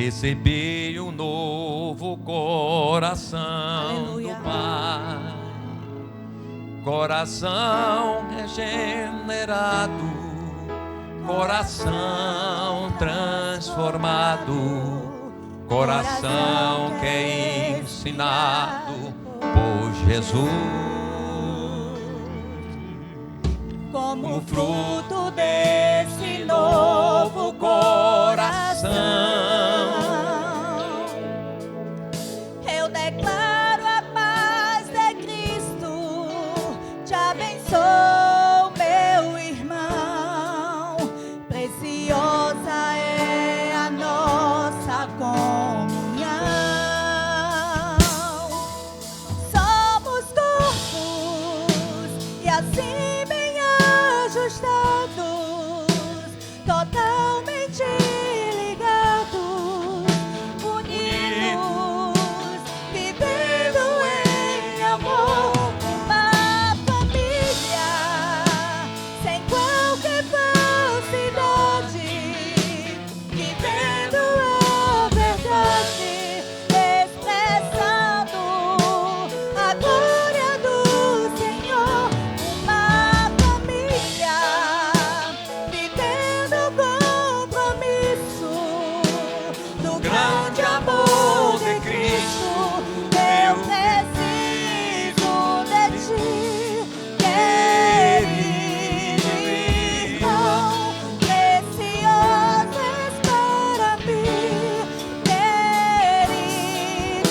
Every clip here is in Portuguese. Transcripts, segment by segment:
Recebi um novo coração. Aleluia. Do Pai, coração regenerado, coração transformado, coração que é ensinado por Jesus. Como fruto desse novo coração, eu declaro a paz de Cristo. Te abençoo, meu irmão. Preciosa é a nossa comunhão. Somos corpos e assim bem ajustados, totalmente ligados, unidos, vivendo em amor, uma família sem qualquer falsidade, vivendo a verdade, expressando a glória do Senhor. Uma família vivendo o compromisso do grande amor de Cristo. Eu preciso de ti, querido irmão. Precioso és para mim, querido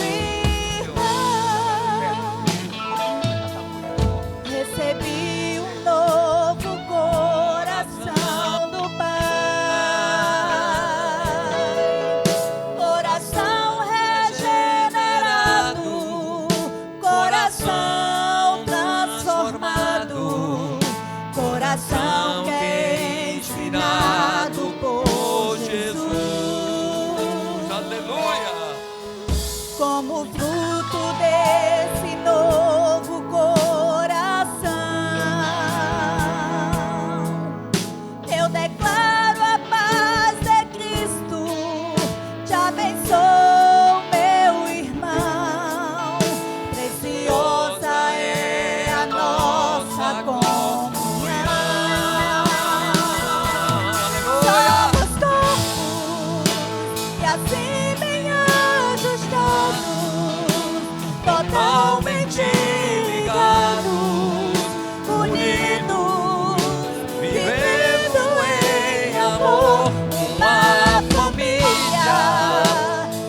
irmão. Recebi um novo coração do Pai, coração regenerado, coração transformado, coração que é ensinado por Jesus. Aleluia. Como fruto desse novo coração, eu declaro a paz de Cristo. Te abençoo, meu irmão. Preciosa é a nossa comunhão. Somos corpos e assim bem ajustados, totalmente ligados, unidos, vivendo em amor, uma família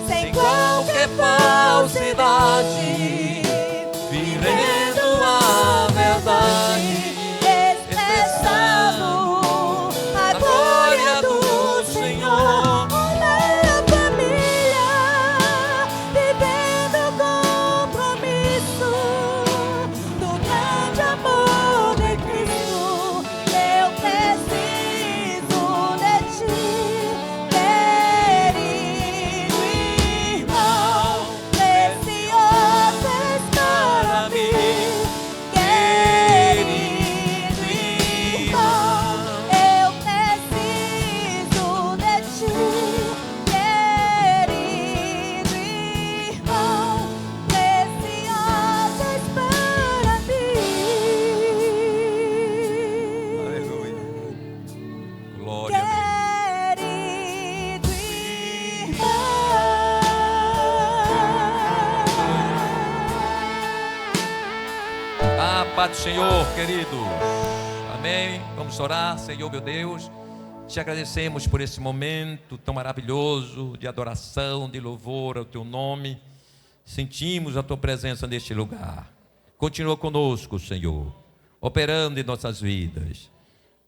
sem qualquer falsidade, vivendo a verdade, expressando a glória do Senhor. Uma família vivendo o compromisso do grande amor de Cristo. Eu preciso de ti, querido irmão. Precioso és para mim, querido irmão. Eu preciso de ti, querido irmão. Precioso és para mim. Aleluia. Glória a Deus. Querido irmão. A paz do Senhor, queridos. Amém. Vamos orar. Senhor, meu Deus, te agradecemos por esse momento tão maravilhoso de adoração, de louvor ao teu nome. Sentimos a tua presença neste lugar. Continua conosco, Senhor, operando em nossas vidas.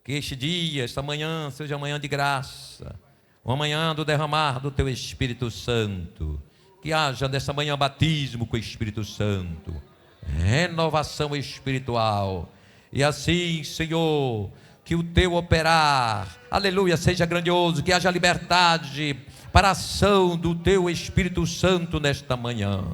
Que este dia, esta manhã, seja manhã de graça, uma manhã do derramar do teu Espírito Santo. Que haja nessa manhã batismo com o Espírito Santo, renovação espiritual. E assim, Senhor, que o teu operar, aleluia, seja grandioso. Que haja liberdade para a ação do teu Espírito Santo nesta manhã.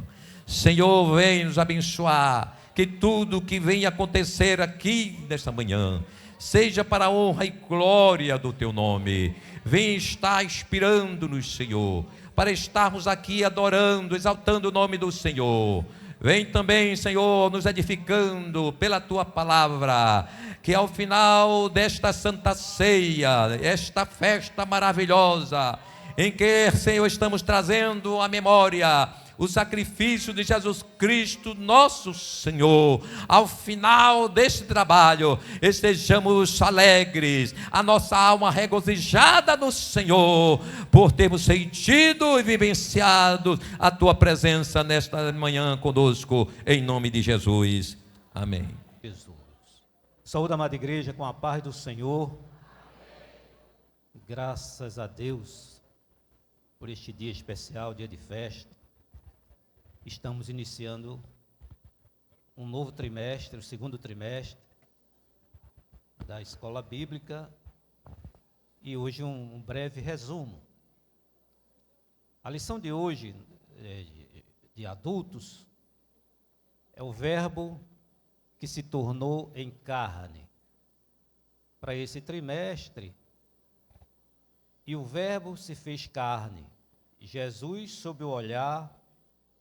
Senhor, vem nos abençoar. Que tudo que venha acontecer aqui nesta manhã seja para a honra e glória do teu nome. Vem estar inspirando-nos, Senhor, para estarmos aqui adorando, exaltando o nome do Senhor. Vem também, Senhor, nos edificando pela Tua palavra, que ao final desta Santa Ceia, esta festa maravilhosa, em que, Senhor, estamos trazendo à memória o sacrifício de Jesus Cristo, nosso Senhor, ao final deste trabalho, estejamos alegres, a nossa alma regozijada no Senhor, por termos sentido e vivenciado a Tua presença nesta manhã conosco, em nome de Jesus, amém. Jesus. Saúde, amada igreja, com a paz do Senhor. Graças a Deus por este dia especial, dia de festa. Estamos iniciando um novo trimestre, o segundo trimestre da Escola Bíblica, e hoje um breve resumo. A lição de hoje, de adultos, é o verbo que se tornou em carne. Para esse trimestre, e o verbo se fez carne, Jesus sob o olhar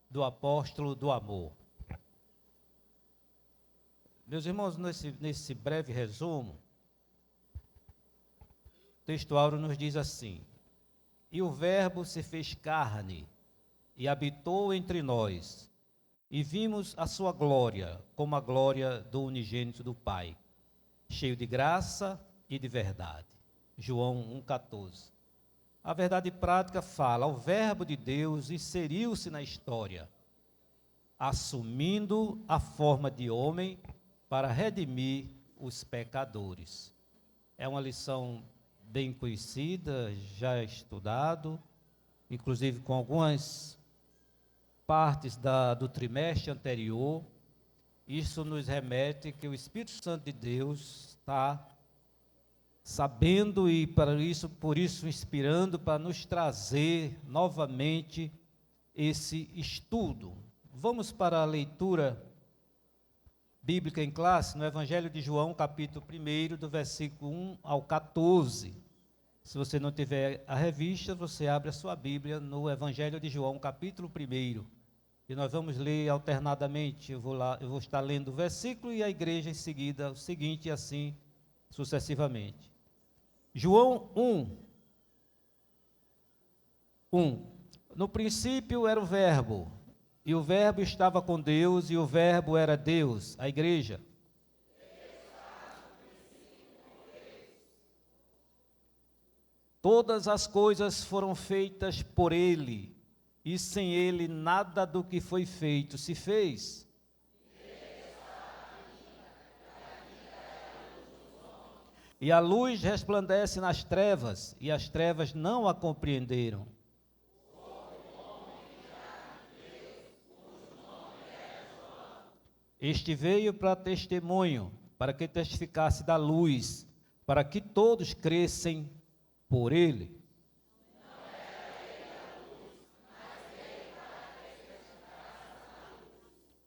do apóstolo do amor. Meus irmãos, nesse breve resumo, o texto áureo nos diz assim: e o verbo se fez carne e habitou entre nós, e vimos a sua glória, como a glória do unigênito do Pai, cheio de graça e de verdade. João 1,14. A verdade prática fala: o verbo de Deus inseriu-se na história, assumindo a forma de homem para redimir os pecadores. É uma lição bem conhecida, já estudado, inclusive com algumas partes do trimestre anterior. Isso nos remete que o Espírito Santo de Deus está sabendo e por isso inspirando para nos trazer novamente esse estudo. Vamos para a leitura bíblica em classe, no Evangelho de João, capítulo 1, do versículo 1 ao 14. Se você não tiver a revista, você abre a sua Bíblia no Evangelho de João, capítulo 1, e nós vamos ler alternadamente. Eu vou estar lendo o versículo e a igreja em seguida o seguinte, e assim sucessivamente. João 1. No princípio era o verbo, e o verbo estava com Deus, e o verbo era Deus. A igreja. Todas as coisas foram feitas por ele, e sem ele nada do que foi feito se fez. E a luz resplandece nas trevas, e as trevas não a compreenderam. Este veio para testemunho, para que testificasse da luz, para que todos crescem por ele.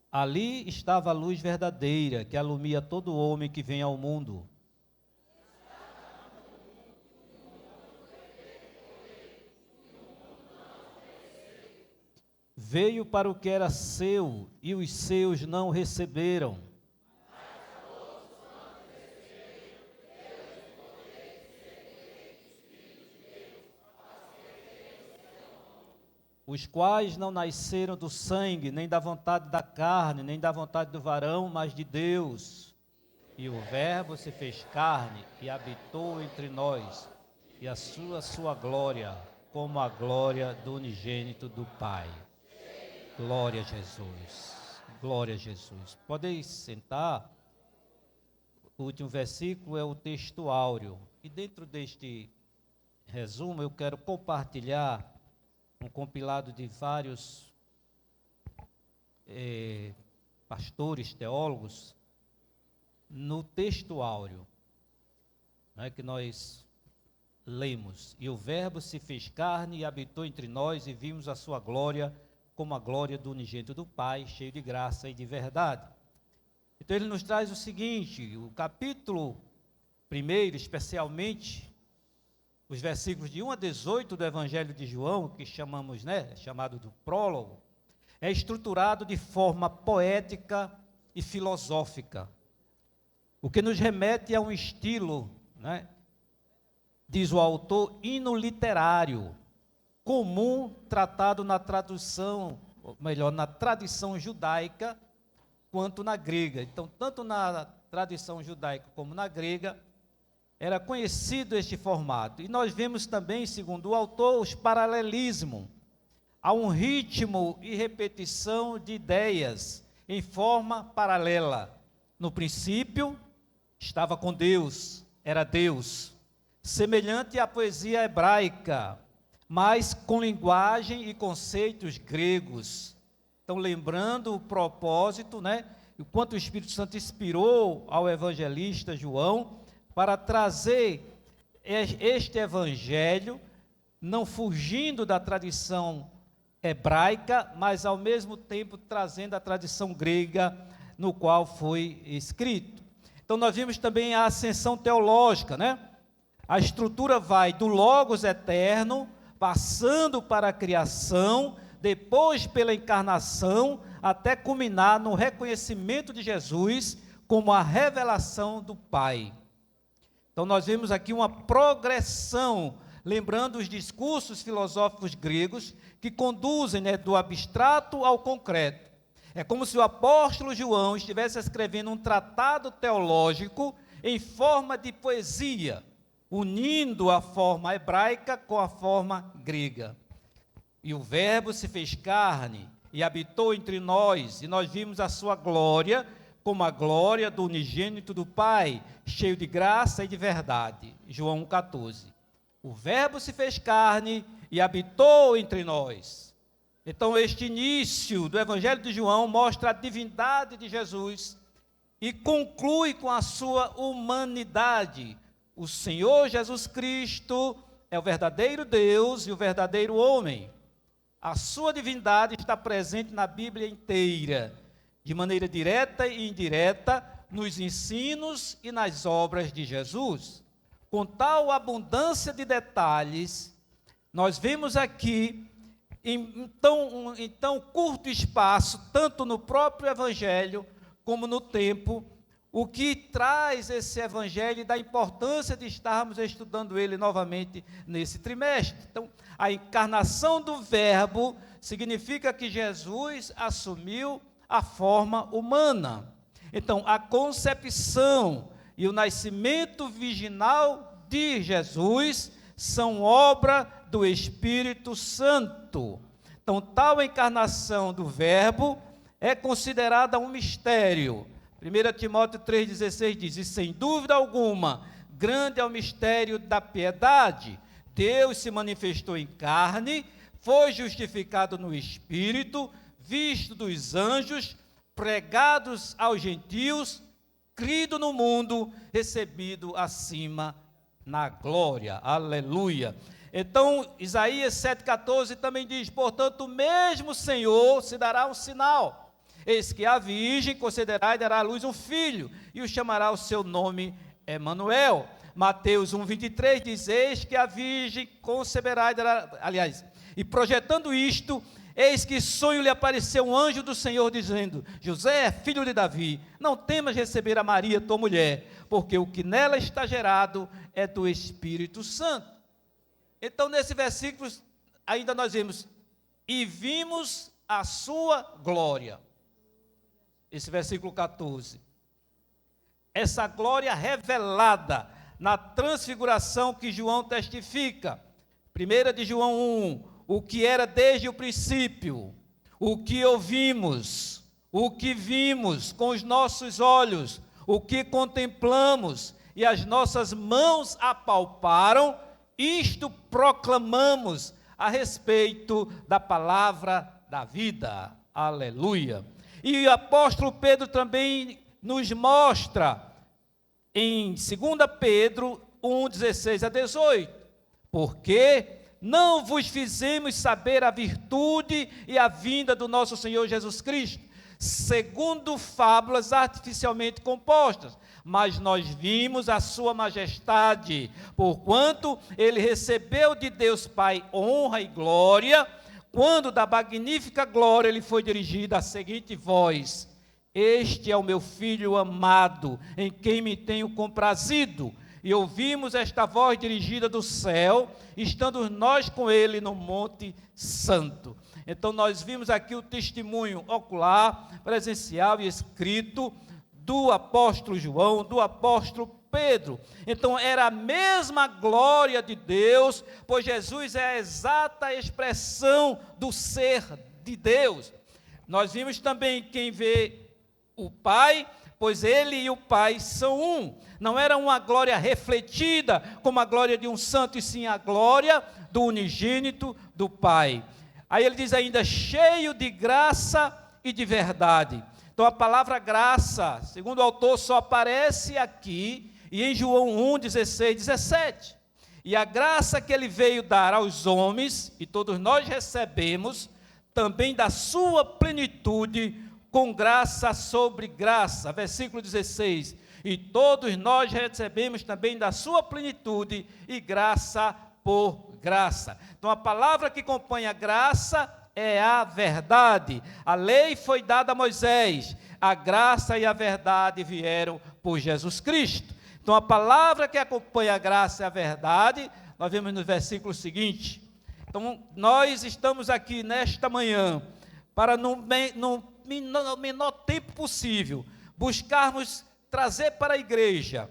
Ali estava a luz verdadeira, que alumia todo homem que vem ao mundo. Veio para o que era seu, e os seus não receberam. Os quais não nasceram do sangue, nem da vontade da carne, nem da vontade do varão, mas de Deus. E o Verbo se fez carne e habitou entre nós, e a sua glória, como a glória do unigênito do Pai. Glória a Jesus, glória a Jesus. Podeis sentar. O último versículo é o texto áureo. E dentro deste resumo eu quero compartilhar um compilado de vários pastores, teólogos, no texto áureo, né, que nós lemos. E o Verbo se fez carne e habitou entre nós, e vimos a sua glória, como a glória do unigênito do Pai, cheio de graça e de verdade. Então ele nos traz o seguinte: o capítulo 1, especialmente os versículos de 1 a 18 do Evangelho de João, que chamamos, chamado do prólogo, é estruturado de forma poética e filosófica, o que nos remete a um estilo, diz o autor, inoliterário, comum, tratado na tradução, ou melhor, na tradição judaica, quanto na grega. Então, tanto na tradição judaica como na grega, era conhecido este formato. E nós vemos também, segundo o autor, os paralelismos. Há um ritmo e repetição de ideias em forma paralela. No princípio, estava com Deus, era Deus. Semelhante à poesia hebraica, mas com linguagem e conceitos gregos. Então, lembrando o propósito, o quanto o Espírito Santo inspirou ao evangelista João para trazer este evangelho, não fugindo da tradição hebraica, mas ao mesmo tempo trazendo a tradição grega no qual foi escrito. Então nós vimos também a ascensão teológica, A estrutura vai do Logos eterno, passando para a criação, depois pela encarnação, até culminar no reconhecimento de Jesus como a revelação do Pai. Então nós vemos aqui uma progressão, lembrando os discursos filosóficos gregos que conduzem do abstrato ao concreto. É como se o apóstolo João estivesse escrevendo um tratado teológico em forma de poesia, unindo a forma hebraica com a forma grega. E o Verbo se fez carne e habitou entre nós, e nós vimos a sua glória, como a glória do unigênito do Pai, cheio de graça e de verdade. João 1,14. O Verbo se fez carne e habitou entre nós. Então, este início do Evangelho de João mostra a divindade de Jesus e conclui com a sua humanidade. O Senhor Jesus Cristo é o verdadeiro Deus e o verdadeiro homem. A sua divindade está presente na Bíblia inteira, de maneira direta e indireta, nos ensinos e nas obras de Jesus. Com tal abundância de detalhes, nós vemos aqui, em tão curto espaço, tanto no próprio Evangelho, como no tempo, o que traz esse Evangelho e da importância de estarmos estudando ele novamente nesse trimestre. Então, a encarnação do Verbo significa que Jesus assumiu a forma humana. Então, a concepção e o nascimento virginal de Jesus são obra do Espírito Santo. Então, tal encarnação do Verbo é considerada um mistério. 1 Timóteo 3,16 diz, e sem dúvida alguma, grande é o mistério da piedade. Deus se manifestou em carne, foi justificado no Espírito, visto dos anjos, pregados aos gentios, crido no mundo, recebido acima na glória. Aleluia. Então, Isaías 7,14 também diz, portanto, o mesmo Senhor se dará um sinal. Eis que a virgem concederá e dará à luz um filho, e o chamará o seu nome Emanuel. Mateus 1,23 diz, eis que a virgem conceberá e dará, e projetando isto, eis que sonho lhe apareceu um anjo do Senhor, dizendo, José, filho de Davi, não temas receber a Maria, tua mulher, porque o que nela está gerado é do Espírito Santo. Então, nesse versículo, ainda nós vemos, e vimos a sua glória. Esse versículo 14. Essa glória revelada na transfiguração que João testifica. 1 de João 1, o que era desde o princípio, o que ouvimos, o que vimos com os nossos olhos, o que contemplamos e as nossas mãos apalparam, isto proclamamos a respeito da palavra da vida. Aleluia. E o apóstolo Pedro também nos mostra em 2 Pedro 1, 16 a 18, porque não vos fizemos saber a virtude e a vinda do nosso Senhor Jesus Cristo, segundo fábulas artificialmente compostas, mas nós vimos a sua majestade, porquanto ele recebeu de Deus Pai honra e glória, quando da magnífica glória ele foi dirigido a seguinte voz: este é o meu filho amado, em quem me tenho comprazido. E ouvimos esta voz dirigida do céu, estando nós com ele no Monte Santo. Então nós vimos aqui o testemunho ocular, presencial e escrito do apóstolo João, do apóstolo Pedro. Então era a mesma glória de Deus, pois Jesus é a exata expressão do ser de Deus. Nós vimos também quem vê o Pai, pois ele e o Pai são um. Não era uma glória refletida como a glória de um santo, e sim a glória do unigênito do Pai. Aí ele diz ainda, cheio de graça e de verdade. Então a palavra graça, segundo o autor, só aparece aqui e em João 1, 16, 17. E a graça que ele veio dar aos homens, e todos nós recebemos, também da sua plenitude, com graça sobre graça. Versículo 16. E todos nós recebemos também da sua plenitude, e graça por graça. Então a palavra que acompanha a graça é a verdade. A lei foi dada a Moisés, a graça e a verdade vieram por Jesus Cristo. Então a palavra que acompanha a graça e a verdade, nós vemos no versículo seguinte. Então nós estamos aqui nesta manhã para no menor tempo possível buscarmos trazer para a igreja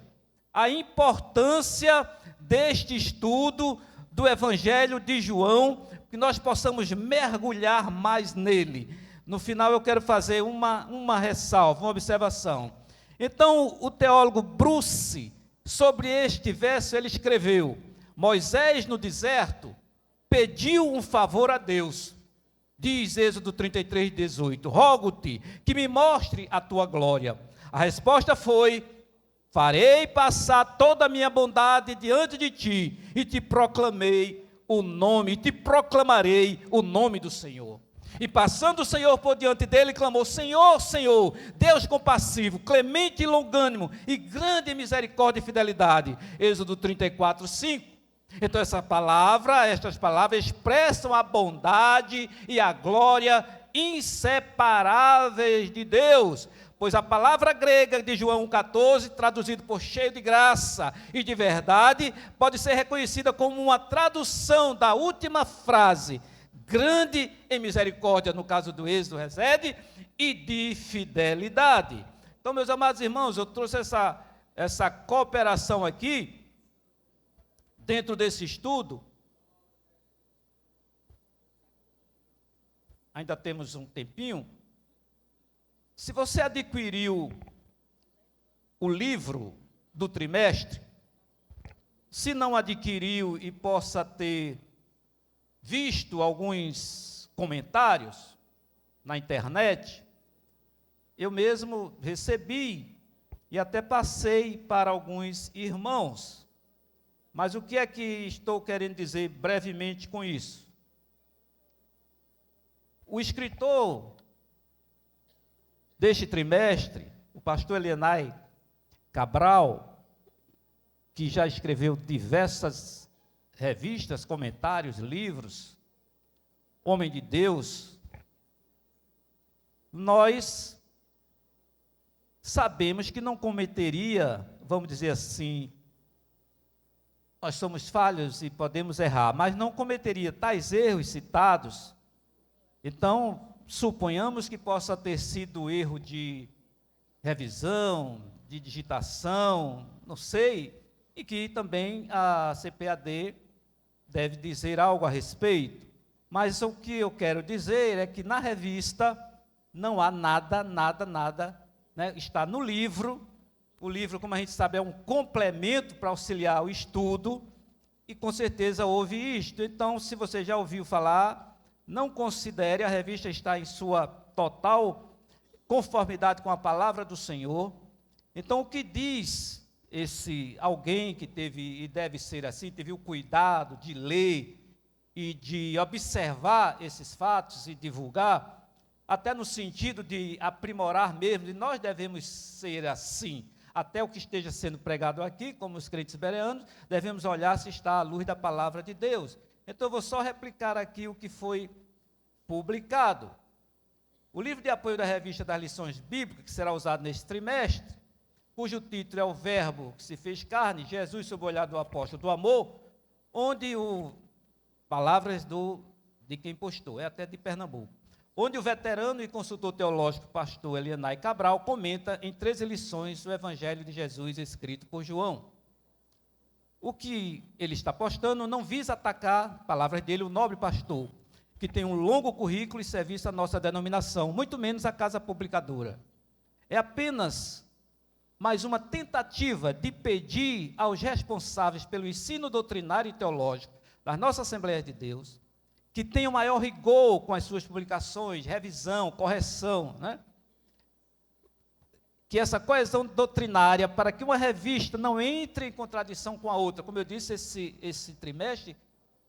a importância deste estudo do Evangelho de João, que nós possamos mergulhar mais nele. No final eu quero fazer uma ressalva, uma observação. Então o teólogo Bruce, sobre este verso, ele escreveu: Moisés no deserto pediu um favor a Deus. Diz Êxodo 33, 18, rogo-te que me mostre a tua glória. A resposta foi: farei passar toda a minha bondade diante de ti, e te proclamarei o nome do Senhor. E passando o Senhor por diante dele, clamou: Senhor, Senhor, Deus compassivo, clemente e longânimo, e grande em misericórdia e fidelidade. Êxodo 34, 5. Então estas palavras expressam a bondade e a glória inseparáveis de Deus, pois a palavra grega de João 1,14, traduzido por cheio de graça e de verdade, pode ser reconhecida como uma tradução da última frase, grande em misericórdia, no caso do Êxodo reside, e de fidelidade. Então, meus amados irmãos, eu trouxe essa cooperação aqui, dentro desse estudo. Ainda temos um tempinho. Se você adquiriu o livro do trimestre, se não adquiriu e possa ter visto alguns comentários na internet, eu mesmo recebi e até passei para alguns irmãos. Mas o que é que estou querendo dizer brevemente com isso? O escritor deste trimestre, o pastor Elienay Cabral, que já escreveu diversas revistas, comentários, livros, homem de Deus, nós sabemos que não cometeria, vamos dizer assim, nós somos falhos e podemos errar, mas não cometeria tais erros citados. Então, suponhamos que possa ter sido erro de revisão, de digitação, não sei, e que também a CPAD deve dizer algo a respeito. Mas o que eu quero dizer é que na revista não há nada, né? Está no livro. O livro, como a gente sabe, é um complemento para auxiliar o estudo, e com certeza houve isto. Então, se você já ouviu falar, não considere, a revista está em sua total conformidade com a palavra do Senhor. Então, o que diz esse alguém que teve, e deve ser assim, teve o cuidado de ler e de observar esses fatos e divulgar? até no sentido de aprimorar mesmo, e nós devemos ser assim. Até o que esteja sendo pregado aqui, como os crentes bereanos, devemos olhar se está à luz da palavra de Deus. Então, eu vou só replicar aqui o que foi publicado. O livro de apoio da revista das lições bíblicas, que será usado neste trimestre, cujo título é O Verbo que se fez carne, Jesus sob o olhar do apóstolo do amor, onde palavras de quem postou, é até de Pernambuco, onde o veterano e consultor teológico pastor Elianai Cabral comenta em 13 lições o Evangelho de Jesus escrito por João. O que ele está postando não visa atacar, palavras dele, o nobre pastor, que tem um longo currículo e serviço à nossa denominação, muito menos a casa publicadora. É apenas mais uma tentativa de pedir aos responsáveis pelo ensino doutrinário e teológico das nossas Assembleias de Deus, que tenham maior rigor com as suas publicações, revisão, correção, né? Que essa coesão doutrinária, para que uma revista não entre em contradição com a outra. Como eu disse, esse trimestre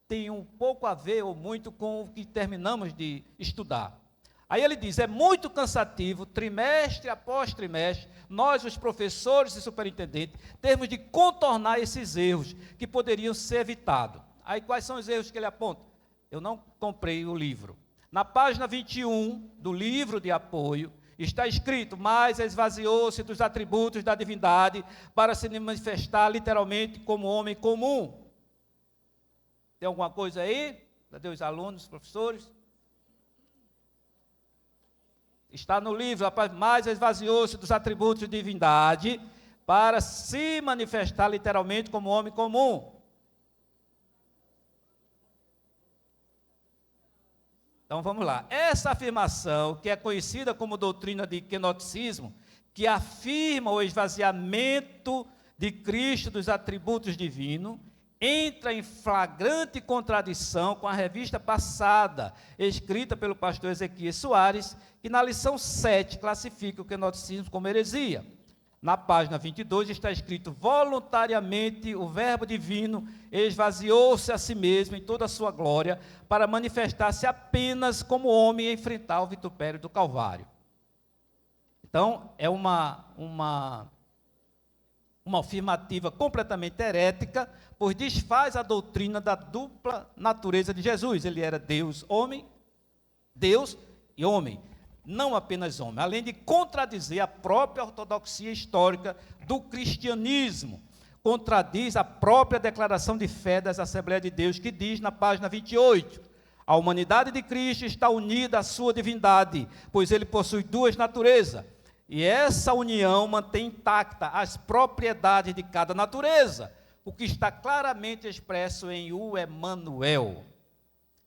tem um pouco a ver, ou muito, com o que terminamos de estudar. Aí ele diz, é muito cansativo, trimestre após trimestre, nós, os professores e superintendentes, temos de contornar esses erros que poderiam ser evitados. Aí quais são os erros que ele aponta? Eu não comprei o livro. Na página 21 do livro de apoio, está escrito, mas esvaziou-se dos atributos da divindade para se manifestar literalmente como homem comum. Tem alguma coisa aí? Cadê os alunos, os professores? Está no livro, mas esvaziou-se dos atributos de divindade para se manifestar literalmente como homem comum. Então vamos lá. Essa afirmação, que é conhecida como doutrina de quenoticismo, que afirma o esvaziamento de Cristo dos atributos divinos, entra em flagrante contradição com a revista passada, escrita pelo pastor Ezequiel Soares, que na lição 7 classifica o quenoticismo como heresia. Na página 22 está escrito, voluntariamente o verbo divino esvaziou-se a si mesmo em toda a sua glória, para manifestar-se apenas como homem e enfrentar o vitupério do Calvário. Então, é uma afirmativa completamente herética, pois desfaz a doutrina da dupla natureza de Jesus. Ele era Deus e homem, não apenas homem, além de contradizer a própria ortodoxia histórica do cristianismo, contradiz a própria declaração de fé das Assembleias de Deus, que diz na página 28, a humanidade de Cristo está unida à sua divindade, pois ele possui duas naturezas, e essa união mantém intacta as propriedades de cada natureza, o que está claramente expresso em o Emanuel.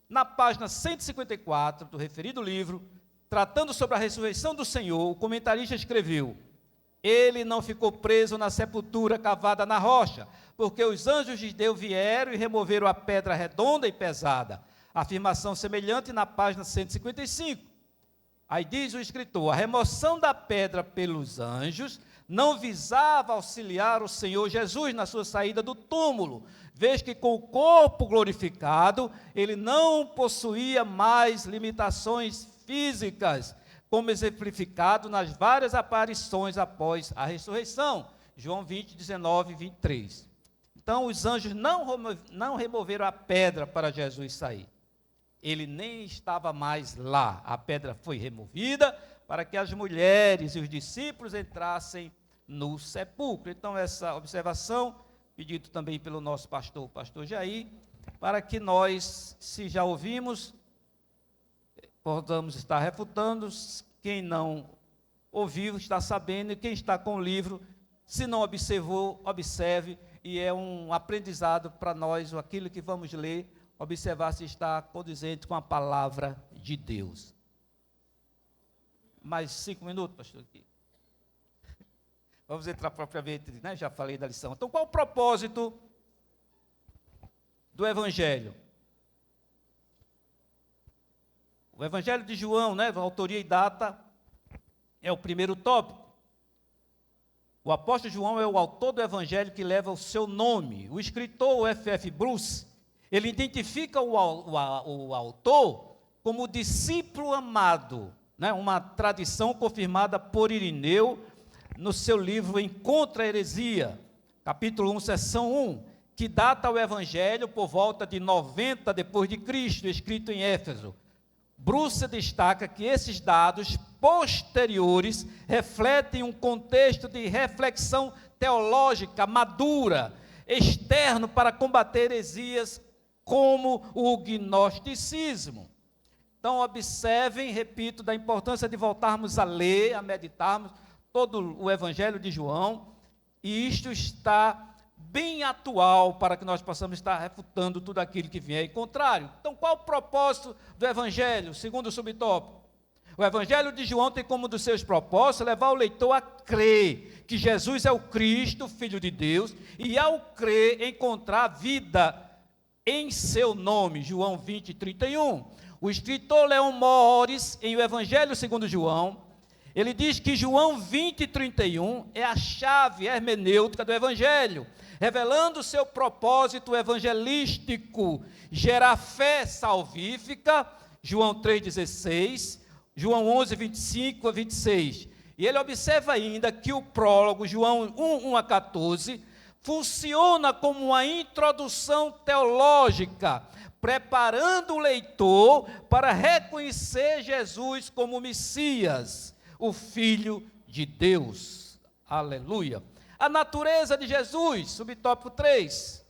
Na página 154 do referido livro, tratando sobre a ressurreição do Senhor, o comentarista escreveu, ele não ficou preso na sepultura cavada na rocha, porque os anjos de Deus vieram e removeram a pedra redonda e pesada. Afirmação semelhante na página 155. Aí diz o escritor, a remoção da pedra pelos anjos não visava auxiliar o Senhor Jesus na sua saída do túmulo, vez que com o corpo glorificado, ele não possuía mais limitações físicas, como exemplificado nas várias aparições após a ressurreição. João 20, 19 e 23. Então, os anjos não removeram a pedra para Jesus sair. Ele nem estava mais lá. A pedra foi removida para que as mulheres e os discípulos entrassem no sepulcro. Então, essa observação, pedido também pelo nosso pastor, o pastor Jair, para que nós, se já ouvimos, podemos estar refutando. Quem não ouviu está sabendo, e quem está com o livro, se não observou, observe, e é um aprendizado para nós, aquilo que vamos ler, observar se está condizente com a palavra de Deus. Mais 5 minutos, pastor, aqui. Vamos entrar propriamente, né? Já falei da lição. Então, qual o propósito do Evangelho? O Evangelho de João, né? Autoria e data, é o primeiro tópico. O apóstolo João é o autor do Evangelho que leva o seu nome. O escritor F.F. Bruce, ele identifica o autor como discípulo amado né, uma tradição confirmada por Irineu no seu livro Encontra a Heresia, capítulo 1, seção 1, que data o Evangelho por volta de 90 depois de Cristo, escrito em Éfeso. Bruce destaca que esses dados posteriores refletem um contexto de reflexão teológica madura, externo para combater heresias como o gnosticismo. Então, observem, repito, da importância de voltarmos a ler, a meditarmos todo o Evangelho de João, e isto está bem atual para que nós possamos estar refutando tudo aquilo que vier em contrário. Então, qual o propósito do Evangelho, segundo o subtópico? O Evangelho de João tem como um dos seus propósitos levar o leitor a crer que Jesus é o Cristo, Filho de Deus, e ao crer encontrar vida em seu nome, João 20, 31. O escritor Leon Morris, em O Evangelho segundo João, ele diz que João 20, 31 é a chave hermenêutica do Evangelho, revelando o seu propósito evangelístico, gerar fé salvífica, João 3,16, João 11, 25 a 26. E ele observa ainda que o prólogo, João 1, 1 a 14, funciona como uma introdução teológica, preparando o leitor para reconhecer Jesus como Messias, o Filho de Deus. Aleluia. A natureza de Jesus, subtópico 3.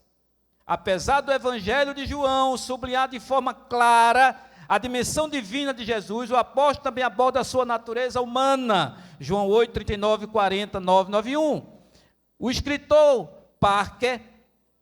Apesar do Evangelho de João sublinhar de forma clara a dimensão divina de Jesus, o apóstolo também aborda a sua natureza humana. João 8, 39, 40, 9, 91. O escritor Parker,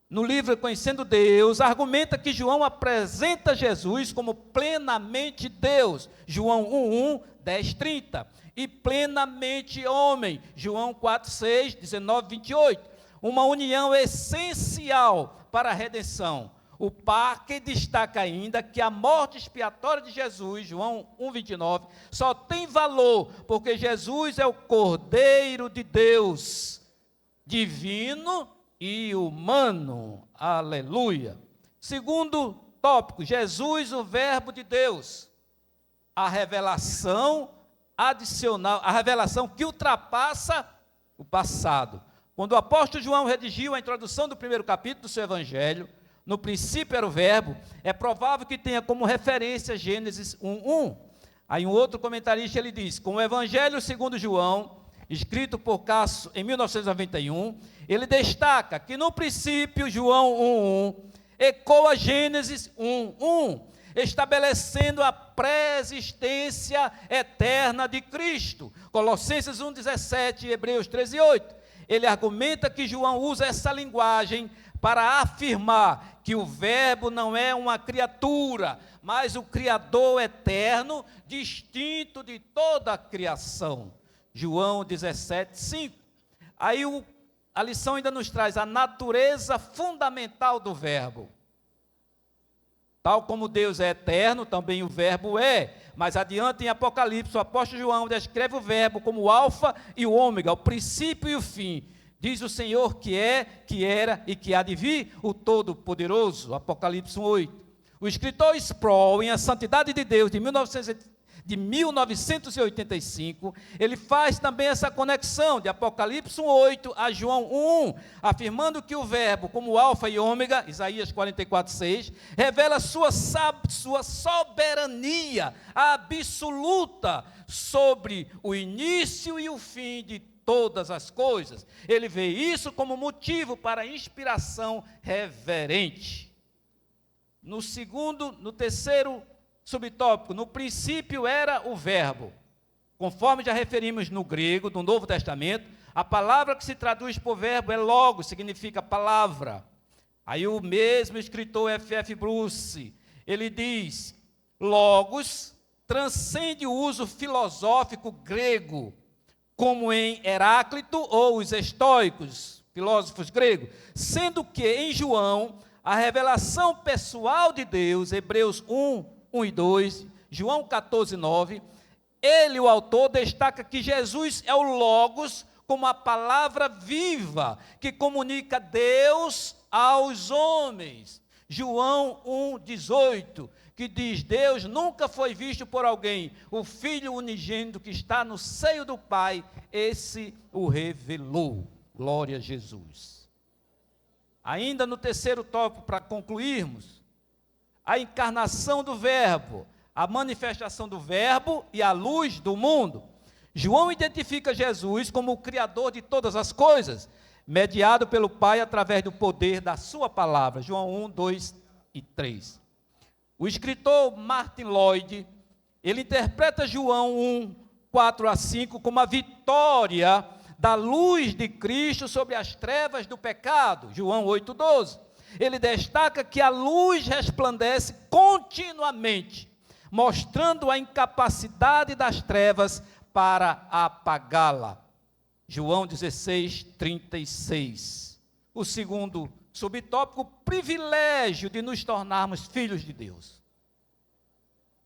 no livro Conhecendo Deus, argumenta que João apresenta Jesus como plenamente Deus. João 1, 1, 10, 30. E plenamente homem. João 4, 6, 19, 28. Uma união essencial para a redenção. O Parker destaca ainda que a morte expiatória de Jesus, João 1, 29, só tem valor porque Jesus é o Cordeiro de Deus, divino e humano. Aleluia. Segundo tópico, Jesus, o Verbo de Deus. A revelação adicional, a revelação que ultrapassa o passado. Quando o apóstolo João redigiu a introdução do primeiro capítulo do seu Evangelho, no princípio era o verbo, é provável que tenha como referência Gênesis 1:1. Aí um outro comentarista ele diz, com o Evangelho segundo João, escrito por Casso em 1991, ele destaca que no princípio João 1:1 ecoa Gênesis 1:1, estabelecendo a pré-existência eterna de Cristo. Colossenses 1:17 e Hebreus 13:8. Ele argumenta que João usa essa linguagem para afirmar que o verbo não é uma criatura, mas o Criador eterno, distinto de toda a criação. João 17, 5. Aí a lição ainda nos traz a natureza fundamental do verbo. Tal como Deus é eterno, também o verbo é. Mas adiante em Apocalipse, o apóstolo João descreve o verbo como o alfa e o ômega, o princípio e o fim. Diz o Senhor que é, que era e que há de vir, o Todo-Poderoso. Apocalipse 8. O escritor Sproul, em A Santidade de Deus, de 1985, ele faz também essa conexão de Apocalipse 1:8 a João 1:1, afirmando que o verbo, como alfa e ômega, Isaías 44:6, revela sua soberania absoluta sobre o início e o fim de todas as coisas. Ele vê isso como motivo para inspiração reverente. No terceiro subtópico, no princípio era o verbo. Conforme já referimos no grego, do Novo Testamento, a palavra que se traduz por verbo é logos, significa palavra. Aí o mesmo escritor F.F. Bruce, ele diz, logos transcende o uso filosófico grego, como em Heráclito ou os estoicos, filósofos gregos, sendo que em João, a revelação pessoal de Deus, Hebreus 1, 1 e 2, João 14, 9, ele, o autor, destaca que Jesus é o Logos como a palavra viva, que comunica Deus aos homens. João 1, 18, que diz: Deus nunca foi visto por alguém, o Filho unigênito que está no seio do Pai, esse o revelou. Glória a Jesus. Ainda no terceiro tópico, para concluirmos, a encarnação do Verbo, a manifestação do Verbo e a luz do mundo. João identifica Jesus como o Criador de todas as coisas, mediado pelo Pai através do poder da sua palavra. João 1, 2 e 3. O escritor Martin Lloyd, ele interpreta João 1, 4 a 5 como a vitória da luz de Cristo sobre as trevas do pecado. João 8, 12. Ele destaca que a luz resplandece continuamente, mostrando a incapacidade das trevas para apagá-la. João 16, 36. O segundo subtópico, o privilégio de nos tornarmos filhos de Deus.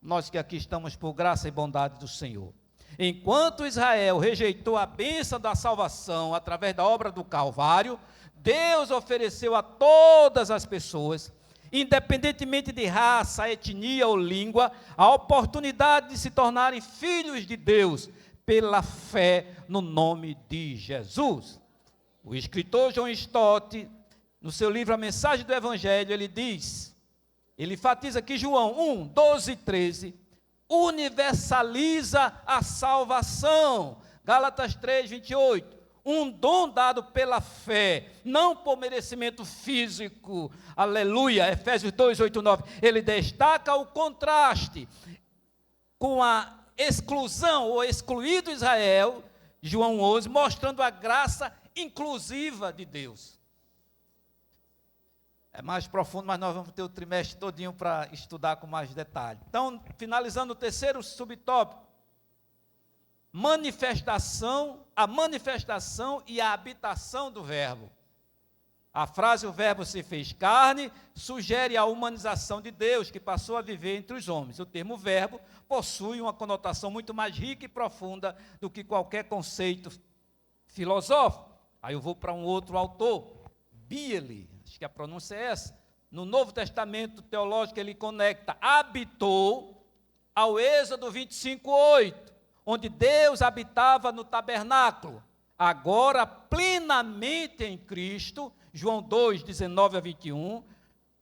Nós que aqui estamos por graça e bondade do Senhor. Enquanto Israel rejeitou a bênção da salvação através da obra do Calvário, Deus ofereceu a todas as pessoas, independentemente de raça, etnia ou língua, a oportunidade de se tornarem filhos de Deus, pela fé no nome de Jesus. O escritor John Stott, no seu livro A Mensagem do Evangelho, ele enfatiza que João 1, 12 e 13, universaliza a salvação. Gálatas 3, 28. Um dom dado pela fé, não por merecimento físico. Aleluia. Efésios 2, 8, 9. Ele destaca o contraste com a exclusão ou excluído Israel, João 11, mostrando a graça inclusiva de Deus. É mais profundo, mas nós vamos ter o trimestre todinho para estudar com mais detalhe. Então, finalizando o terceiro subtópico, a manifestação e a habitação do Verbo. A frase "o Verbo se fez carne" sugere a humanização de Deus, que passou a viver entre os homens. O termo verbo possui uma conotação muito mais rica e profunda do que qualquer conceito filosófico. Aí eu vou para um outro autor, Biele, acho que a pronúncia é essa. No Novo Testamento teológico ele conecta habitou ao Êxodo 25, 8, onde Deus habitava no tabernáculo. Agora, plenamente em Cristo, João 2, 19 a 21,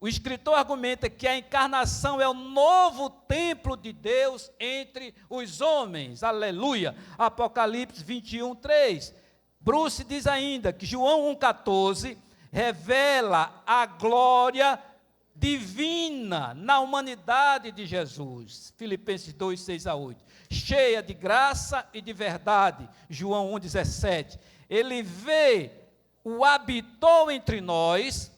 o escritor argumenta que a encarnação é o novo templo de Deus entre os homens. Aleluia. Apocalipse 21, 3. Bruce diz ainda que João 1,14 revela a glória divina na humanidade de Jesus. Filipenses 2, 6 a 8. Cheia de graça e de verdade. João 1,17. Ele vê o habitou entre nós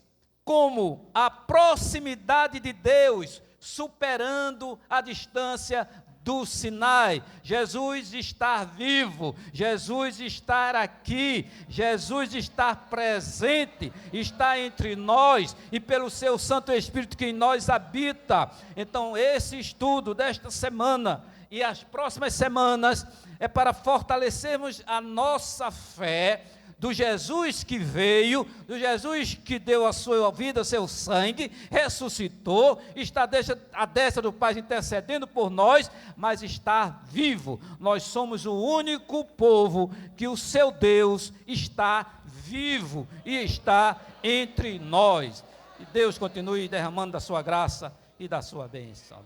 como a proximidade de Deus, superando a distância do Sinai. Jesus estar vivo, Jesus estar aqui, Jesus estar presente, está entre nós e pelo seu Santo Espírito que em nós habita. Então esse estudo desta semana e as próximas semanas é para fortalecermos a nossa fé do Jesus que veio, do Jesus que deu a sua vida, o seu sangue, ressuscitou, está à destra do Pai intercedendo por nós, mas está vivo. Nós somos o único povo que o seu Deus está vivo e está entre nós. E Deus continue derramando da sua graça e da sua bênção.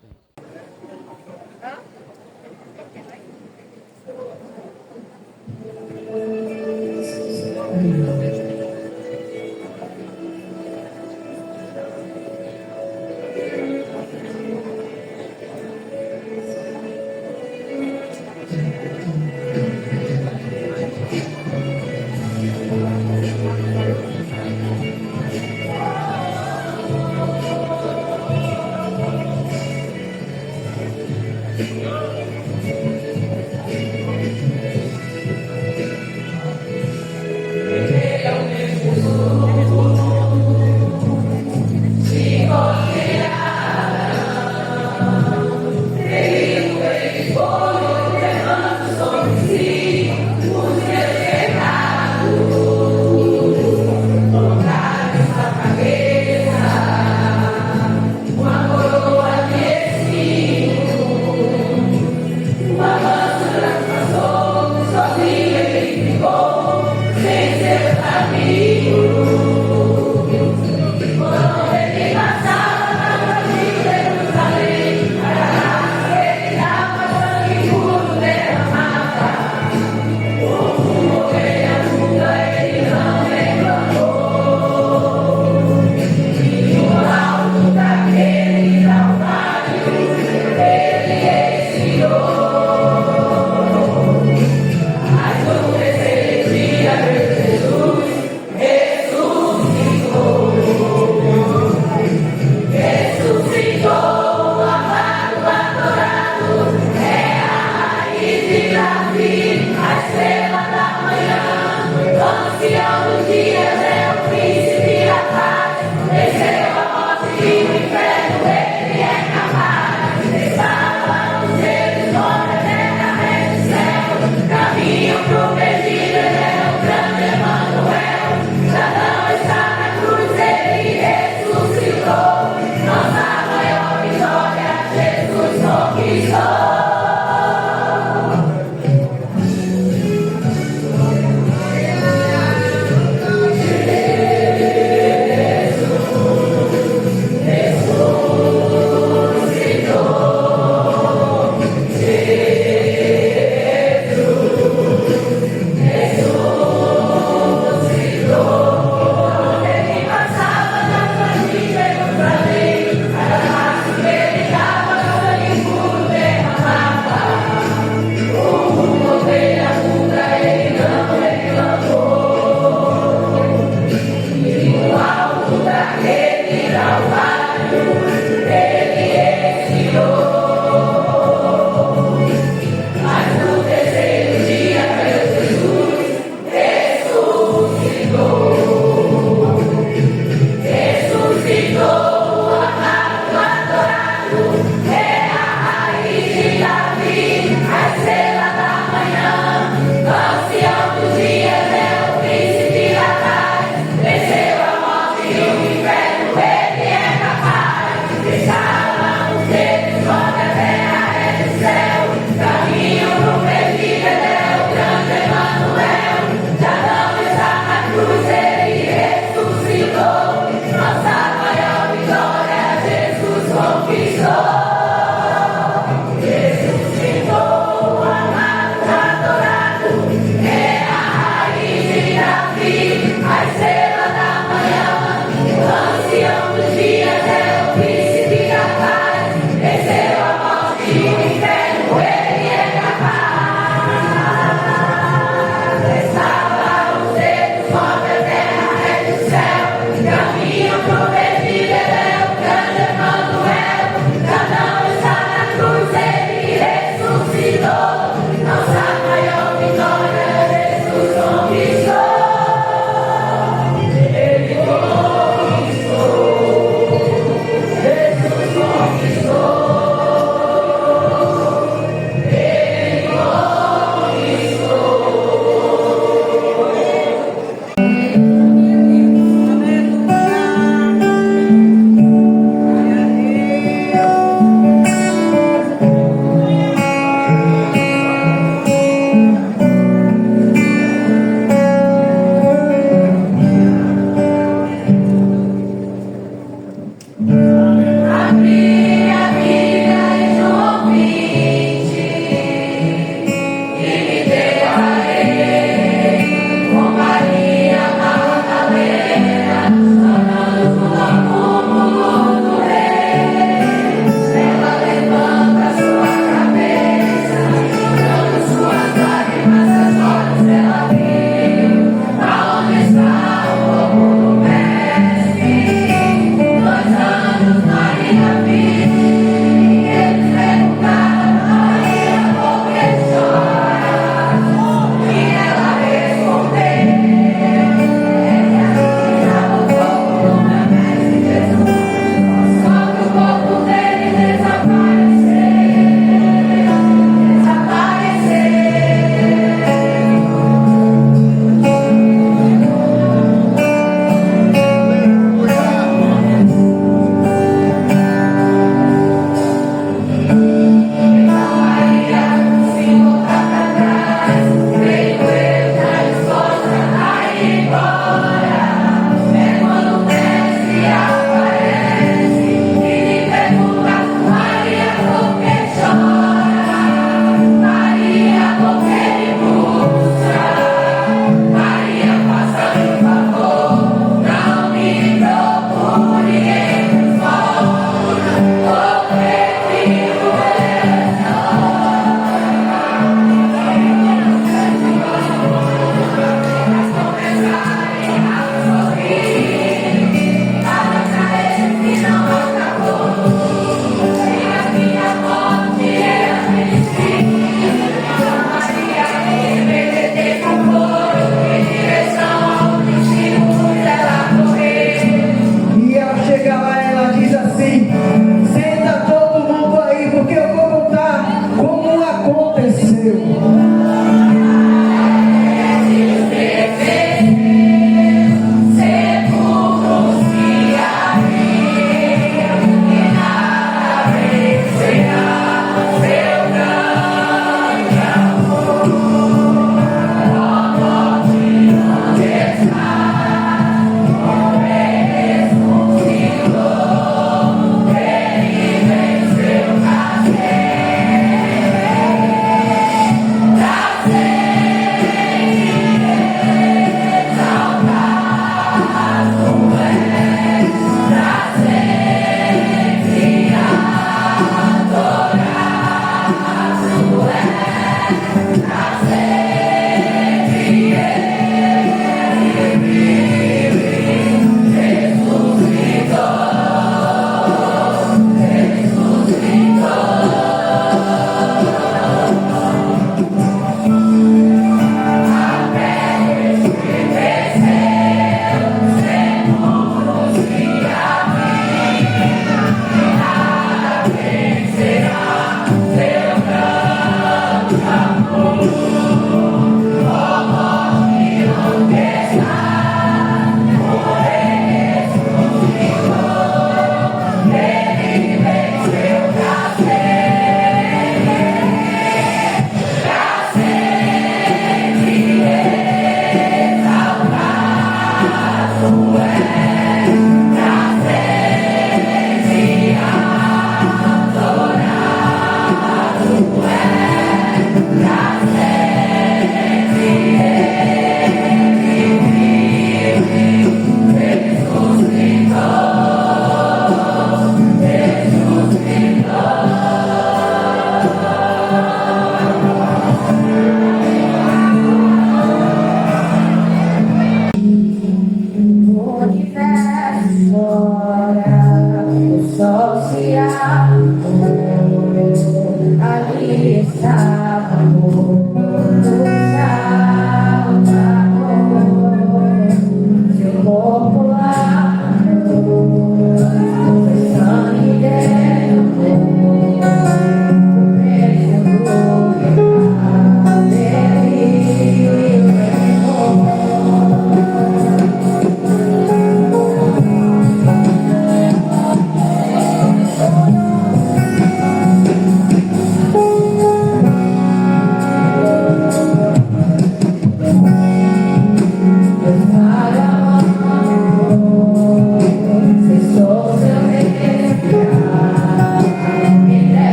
aconteceu. Tá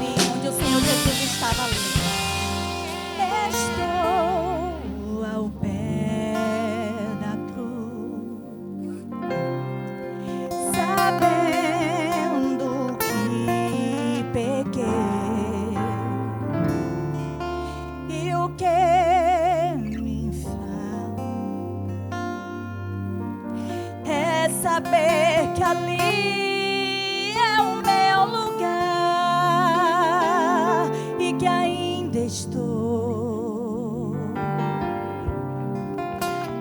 ali onde o Senhor Jesus estava ali. Estou ao pé da cruz, sabendo que pequei, e o que me faz é saber que ali é o meu lugar e que ainda estou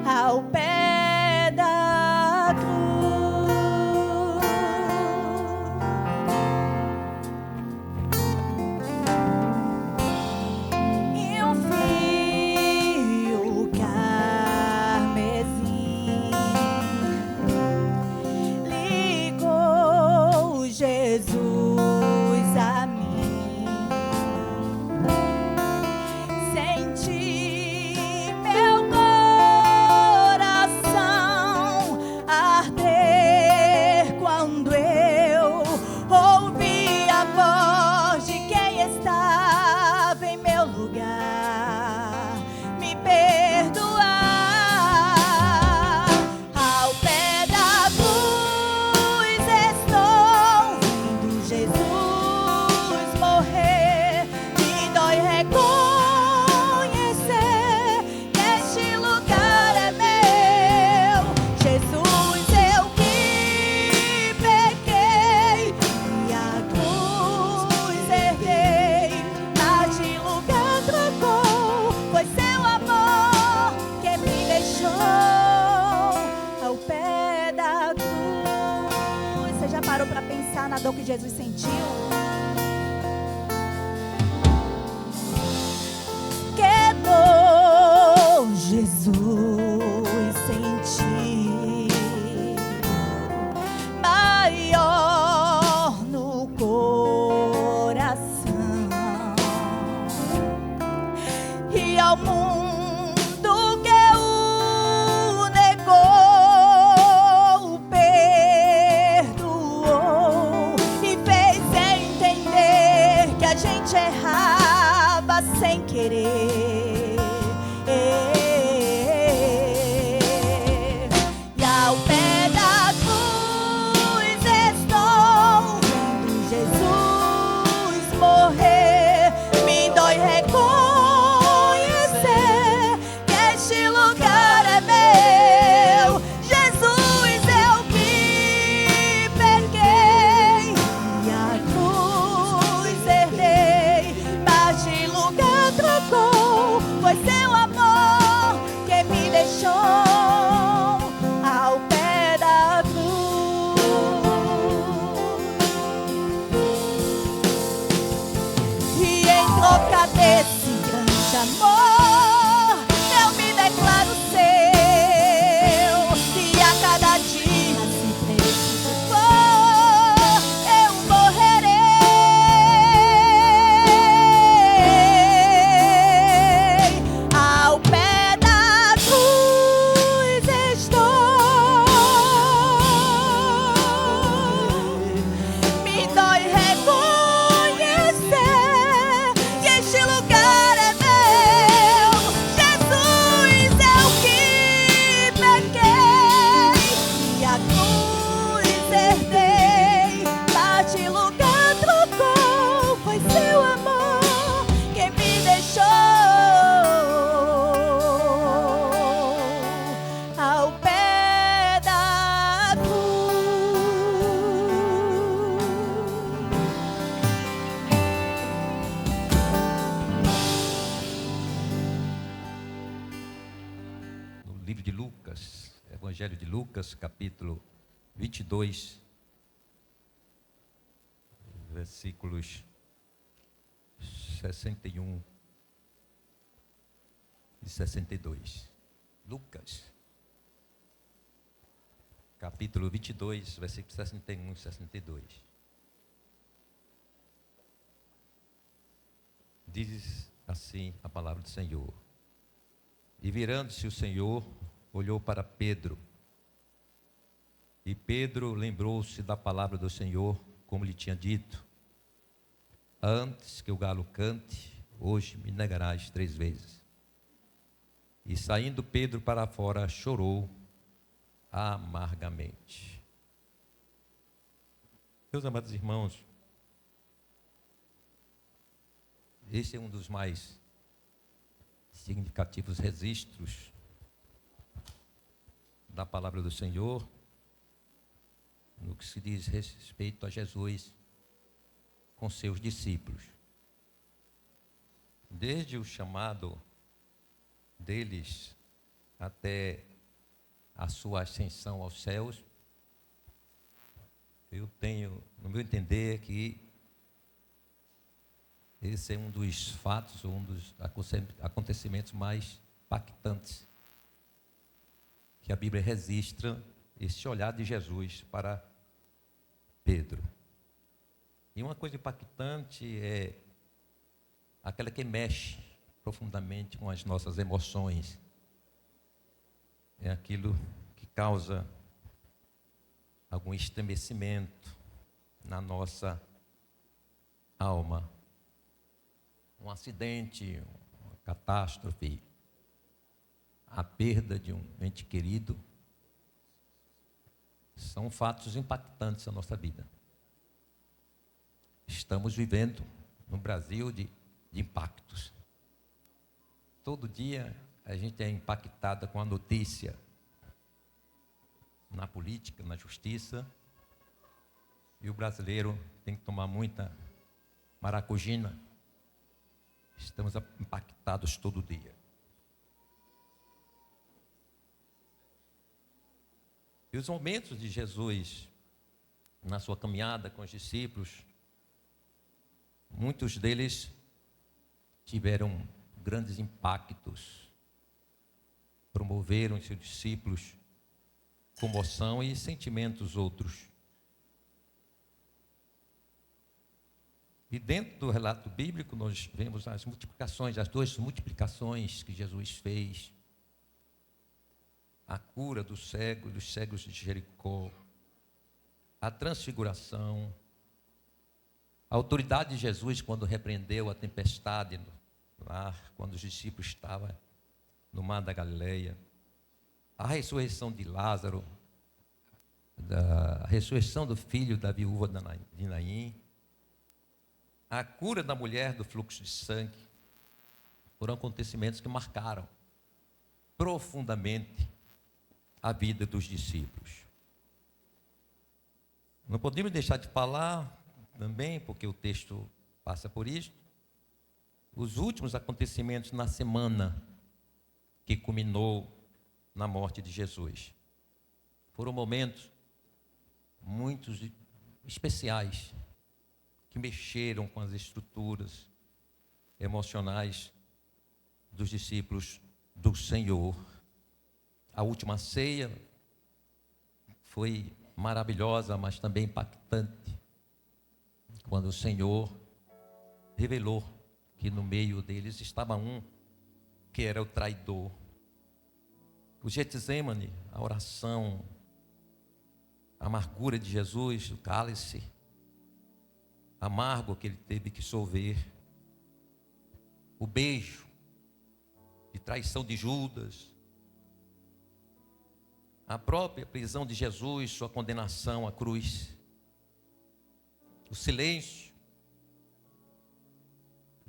ao pé da cruz. E um fio carmesim ligou Jesus a mim. Senti meu coração arder quando eu ouvi a voz de quem estava em meu lugar me perdoar. Ao pé da cruz estou vendo Jesus morrer. Me dói reconhecer que este lugar é meu. Jesus, eu que pequei e a cruz herdei, mas de lugar trocou. Foi seu amor que me deixou ao pé da cruz. Você já parou para pensar na dor que Jesus sentiu? Que dor Jesus sentiu, maior no coração, e ao mundo que o negou, perdoou e fez entender que a gente errava sem querer. E ao pé da cruz estou vendo Jesus morrer. Me dói reconhecer que este lugar é meu. Jesus, eu que pequei e a cruz herdei, mas de lugar trocou. Foi seu amor que me deixou ao pé da cruz. E em troca desse grande amor, eu me declaro seu. E a cada dia, se preciso for, eu morrerei. Ao pé da cruz estou. Me dói reconhecer que este lugar é meu. Jesus, eu que pequei e a cruz herdei, mas de lugar trocou. Foi seu amor que me deixou ao pé da cruz. No livro de Lucas, Evangelho de Lucas, capítulo 22, versículos 61 e 62. Lucas, capítulo 22, versículos 61 e 62. Diz assim a palavra do Senhor: E virando-se o Senhor, olhou para Pedro. E Pedro lembrou-se da palavra do Senhor, como lhe tinha dito: antes que o galo cante, hoje me negarás 3 vezes. E saindo Pedro para fora, chorou amargamente. Meus amados irmãos, esse é um dos mais significativos registros da palavra do Senhor, no que se diz respeito a Jesus com seus discípulos. Desde o chamado deles até a sua ascensão aos céus, eu tenho, no meu entender, que esse é um dos fatos, um dos acontecimentos mais impactantes que a Bíblia registra, esse olhar de Jesus para Pedro. E uma coisa impactante é aquela que mexe profundamente com as nossas emoções. É aquilo que causa algum estremecimento na nossa alma. Um acidente, uma catástrofe, a perda de um ente querido, são fatos impactantes na nossa vida. Estamos vivendo no Brasil de impactos. Todo dia a gente é impactada com a notícia na política, na justiça, e o brasileiro tem que tomar muita maracujina. Estamos impactados todo dia. E os momentos de Jesus na sua caminhada com os discípulos, muitos deles tiveram grandes impactos, promoveram em seus discípulos comoção e sentimentos outros. E dentro do relato bíblico nós vemos as multiplicações, as 2 multiplicações que Jesus fez. A cura dos cegos de Jericó, a transfiguração, a autoridade de Jesus quando repreendeu a tempestade no mar, quando os discípulos estavam no mar da Galileia, a ressurreição de Lázaro, a ressurreição do filho da viúva de Naim, a cura da mulher do fluxo de sangue, foram acontecimentos que marcaram profundamente a vida dos discípulos. Não podemos deixar de falar também, porque o texto passa por isso, os últimos acontecimentos na semana que culminou na morte de Jesus. Foram momentos muito especiais, que mexeram com as estruturas emocionais dos discípulos do Senhor. A última ceia foi maravilhosa, mas também impactante, quando o Senhor revelou que no meio deles estava um que era o traidor. O Getsemane, a oração, a amargura de Jesus, o cálice amargo que ele teve que sorver, o beijo de traição de Judas, a própria prisão de Jesus, sua condenação à cruz, o silêncio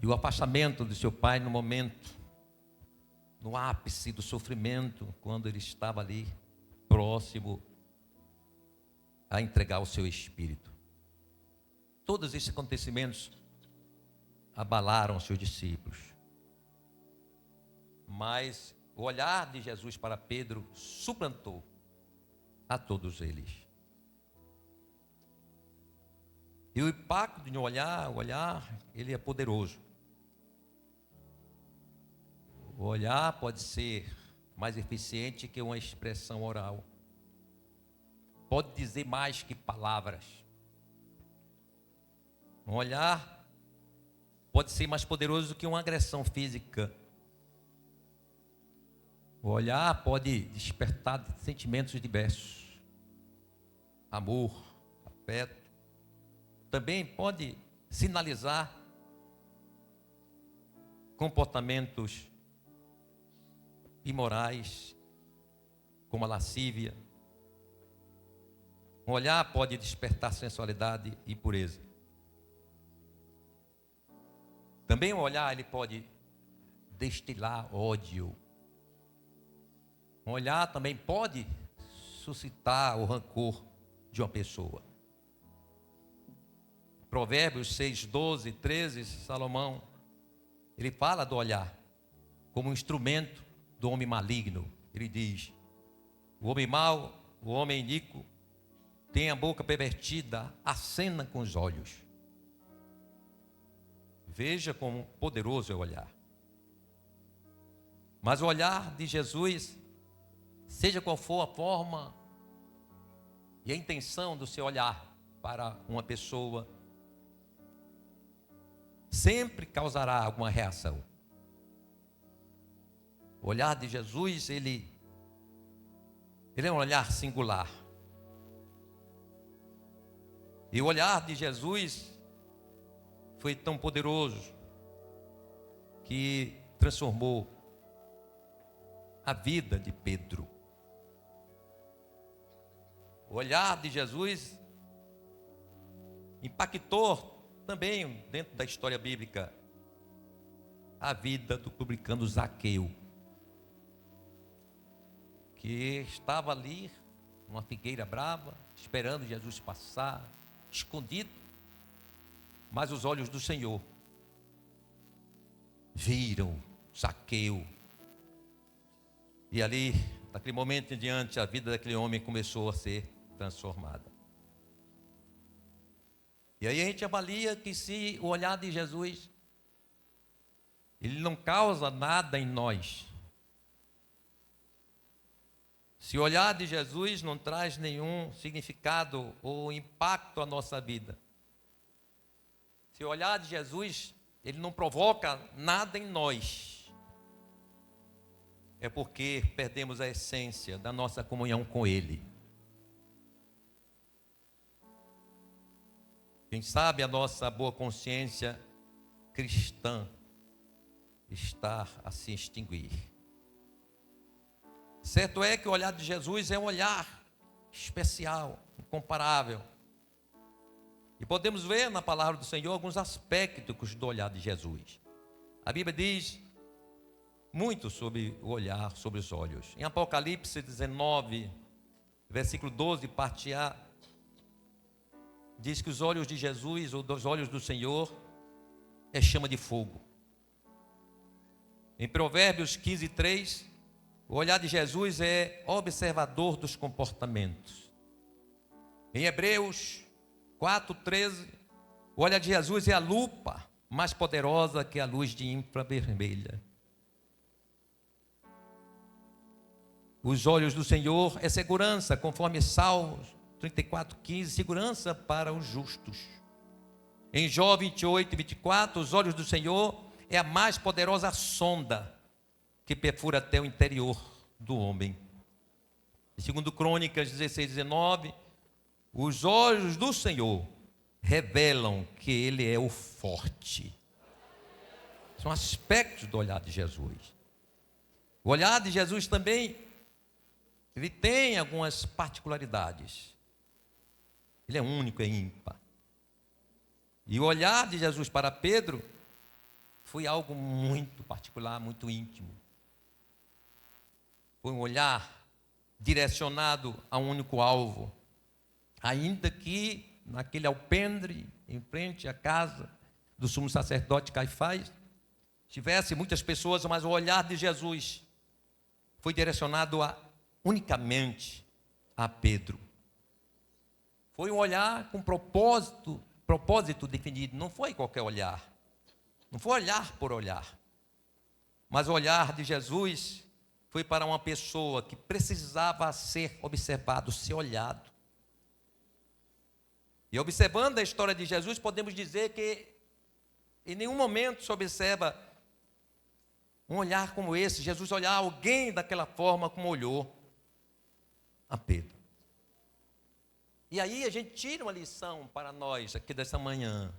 e o afastamento de seu pai no momento, no ápice do sofrimento, quando ele estava ali próximo a entregar o seu espírito. Todos esses acontecimentos abalaram os seus discípulos, mas o olhar de Jesus para Pedro suplantou a todos eles. E o impacto de um olhar, ele é poderoso. O olhar pode ser mais eficiente que uma expressão oral. Pode dizer mais que palavras. Um olhar pode ser mais poderoso do que uma agressão física. O olhar pode despertar sentimentos diversos. Amor, afeto. Também pode sinalizar comportamentos imorais, como a lascívia. Um olhar pode despertar sensualidade e pureza. Também um olhar ele pode destilar ódio. Um olhar também pode suscitar o rancor de uma pessoa. Provérbios 6, 12, 13, Salomão, ele fala do olhar como um instrumento do homem maligno. Ele diz: o homem mau, o homem iníquo, tem a boca pervertida, acena com os olhos. Veja como poderoso é o olhar. Mas o olhar de Jesus, seja qual for a forma e a intenção do seu olhar para uma pessoa, sempre causará alguma reação. O olhar de Jesus, ele é um olhar singular. E o olhar de Jesus foi tão poderoso que transformou a vida de Pedro. O olhar de Jesus impactou também, dentro da história bíblica, a vida do publicano Zaqueu, que estava ali, numa figueira brava, esperando Jesus passar, escondido, mas os olhos do Senhor viram Zaqueu, e ali, daquele momento em diante, a vida daquele homem começou a ser transformada. E aí a gente avalia que se o olhar de Jesus, ele não causa nada em nós, se o olhar de Jesus não traz nenhum significado ou impacto à nossa vida, se o olhar de Jesus, ele não provoca nada em nós, é porque perdemos a essência da nossa comunhão com Ele. Quem sabe a nossa boa consciência cristã está a se extinguir. Certo é que o olhar de Jesus é um olhar especial, incomparável. E podemos ver na palavra do Senhor alguns aspectos do olhar de Jesus. A Bíblia diz muito sobre o olhar, sobre os olhos. Em Apocalipse 19, versículo 12, parte A, diz que os olhos de Jesus, ou dos olhos do Senhor, é chama de fogo. Em Provérbios 15, 3, o olhar de Jesus é observador dos comportamentos. Em Hebreus 4:13, o olhar de Jesus é a lupa mais poderosa que a luz de infravermelha. Os olhos do Senhor é segurança, conforme Salmos 34:15, segurança para os justos. Em Jó 28:24, os olhos do Senhor é a mais poderosa sonda que perfura até o interior do homem. Em 2 Crônicas 16:19, os olhos do Senhor revelam que Ele é o forte. São aspectos do olhar de Jesus. O olhar de Jesus também, ele tem algumas particularidades. Ele é único, é ímpar. E o olhar de Jesus para Pedro foi algo muito particular, muito íntimo. Foi um olhar direcionado a um único alvo. Ainda que naquele alpendre, em frente à casa do sumo sacerdote Caifás, tivesse muitas pessoas, mas o olhar de Jesus foi direcionado unicamente a Pedro. Foi um olhar com propósito definido, não foi qualquer olhar. Não foi olhar por olhar. Mas o olhar de Jesus foi para uma pessoa que precisava ser observado, ser olhado. E observando a história de Jesus, podemos dizer que em nenhum momento se observa um olhar como esse, Jesus olhar alguém daquela forma como olhou a Pedro. E aí a gente tira uma lição para nós aqui dessa manhã,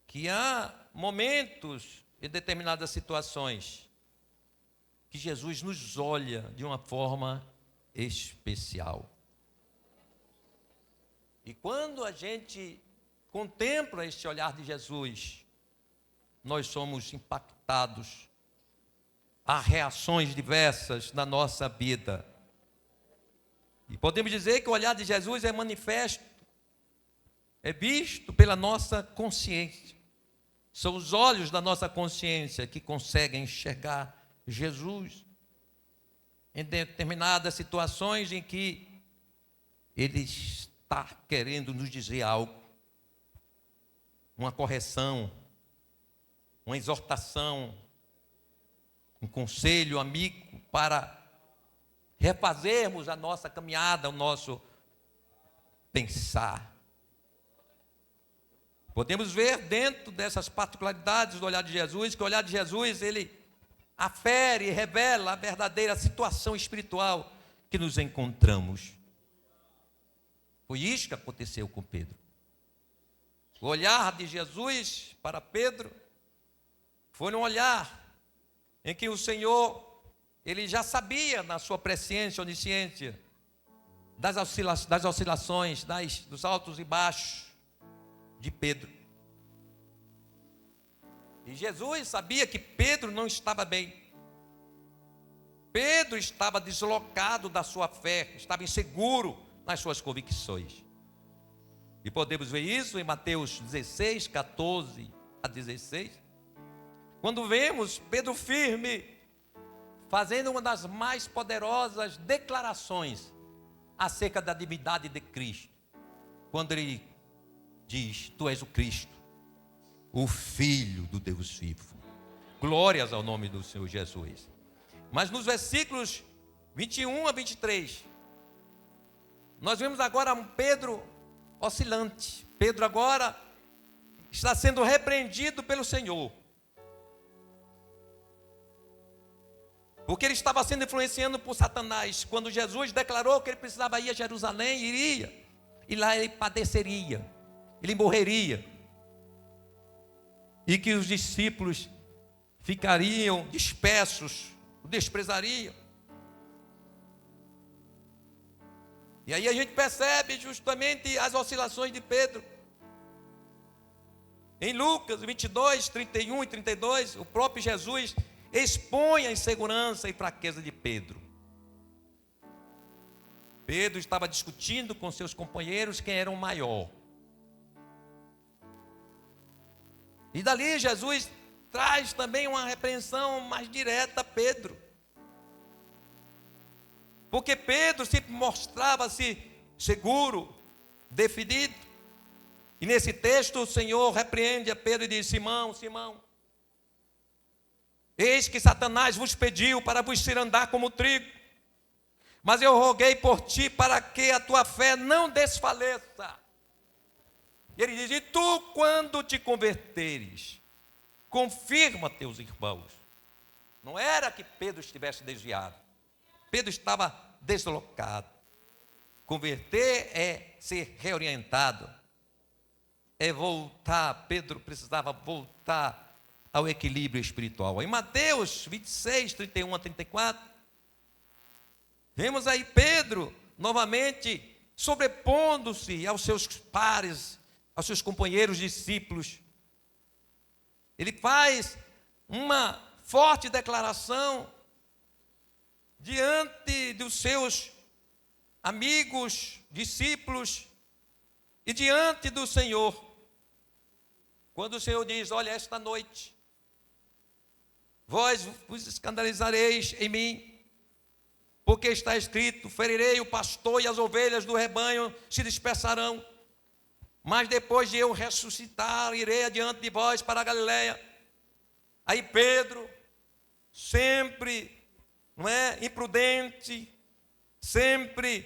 que há momentos em determinadas situações que Jesus nos olha de uma forma especial. E quando a gente contempla este olhar de Jesus, nós somos impactados. Há reações diversas na nossa vida. E podemos dizer que o olhar de Jesus é manifesto, é visto pela nossa consciência. São os olhos da nossa consciência que conseguem enxergar Jesus em determinadas situações em que Ele está querendo nos dizer algo, uma correção, uma exortação, um conselho amigo para refazermos a nossa caminhada, o nosso pensar. Podemos ver dentro dessas particularidades do olhar de Jesus, que o olhar de Jesus, ele afere e revela a verdadeira situação espiritual que nos encontramos. Foi isso que aconteceu com Pedro. O olhar de Jesus para Pedro foi um olhar em que o Senhor, Ele já sabia na sua presciência, onisciência, das oscilações, dos altos e baixos de Pedro. E Jesus sabia que Pedro não estava bem. Pedro estava deslocado da sua fé, estava inseguro nas suas convicções. E podemos ver isso em Mateus 16, 14 a 16. Quando vemos Pedro firme, fazendo uma das mais poderosas declarações acerca da divindade de Cristo. Quando ele diz: Tu és o Cristo, o Filho do Deus vivo. Glórias ao nome do Senhor Jesus. Mas nos versículos 21 a 23, nós vemos agora um Pedro oscilante. Pedro agora está sendo repreendido pelo Senhor, porque ele estava sendo influenciado por Satanás. Quando Jesus declarou que ele precisava ir a Jerusalém, iria, e lá ele padeceria, ele morreria, e que os discípulos ficariam dispersos, o desprezariam. E aí a gente percebe justamente as oscilações de Pedro. Em Lucas 22, 31 e 32, o próprio Jesus expõe a insegurança e fraqueza de Pedro. Pedro estava discutindo com seus companheiros quem era o maior. E dali Jesus traz também uma repreensão mais direta a Pedro. Porque Pedro sempre mostrava-se seguro, definido. E nesse texto o Senhor repreende a Pedro e diz: Simão, Simão, eis que Satanás vos pediu para vos cirandar como trigo, mas eu roguei por ti para que a tua fé não desfaleça. E ele diz: E tu, quando te converteres, confirma teus irmãos. Não era que Pedro estivesse desviado, Pedro estava deslocado. Converter é ser reorientado, é voltar. Pedro precisava voltar ao equilíbrio espiritual. Em Mateus 26, 31 a 34, vemos aí Pedro novamente sobrepondo-se aos seus pares, aos seus companheiros discípulos. Ele faz uma forte declaração diante dos seus amigos, discípulos e diante do Senhor. Quando o Senhor diz: Olha, esta noite vós vos escandalizareis em mim, porque está escrito: ferirei o pastor e as ovelhas do rebanho se dispersarão. Mas depois de eu ressuscitar, irei adiante de vós para a Galileia. Aí Pedro, sempre imprudente, sempre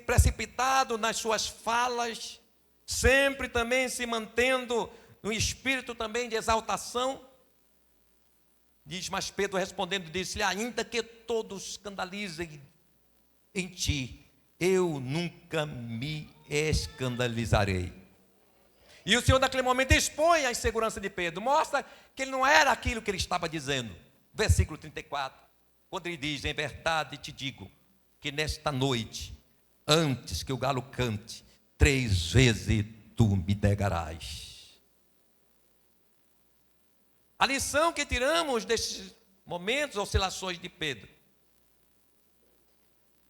precipitado nas suas falas, sempre também se mantendo no espírito também de exaltação, diz: Mas Pedro respondendo disse-lhe: Ainda que todos escandalizem em ti, eu nunca me escandalizarei. E o Senhor, naquele momento, expõe a insegurança de Pedro, mostra que ele não era aquilo que ele estava dizendo. Versículo 34, quando ele diz: em verdade te digo, que nesta noite, antes que o galo cante, 3 vezes tu me negarás. A lição que tiramos destes momentos, oscilações de Pedro,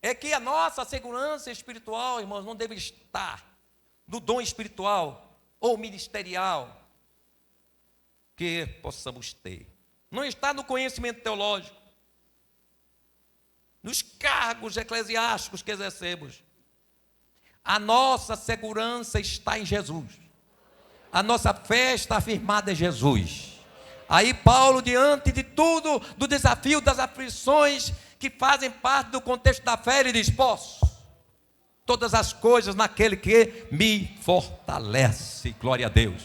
é que a nossa segurança espiritual, irmãos, não deve estar no dom espiritual ou ministerial que possamos ter. Não está no conhecimento teológico, nos cargos eclesiásticos que exercemos. A nossa segurança está em Jesus. A nossa fé está afirmada em Jesus. Aí Paulo, diante de tudo, do desafio das aflições que fazem parte do contexto da fé, ele diz: posso todas as coisas naquele que me fortalece. Glória a Deus.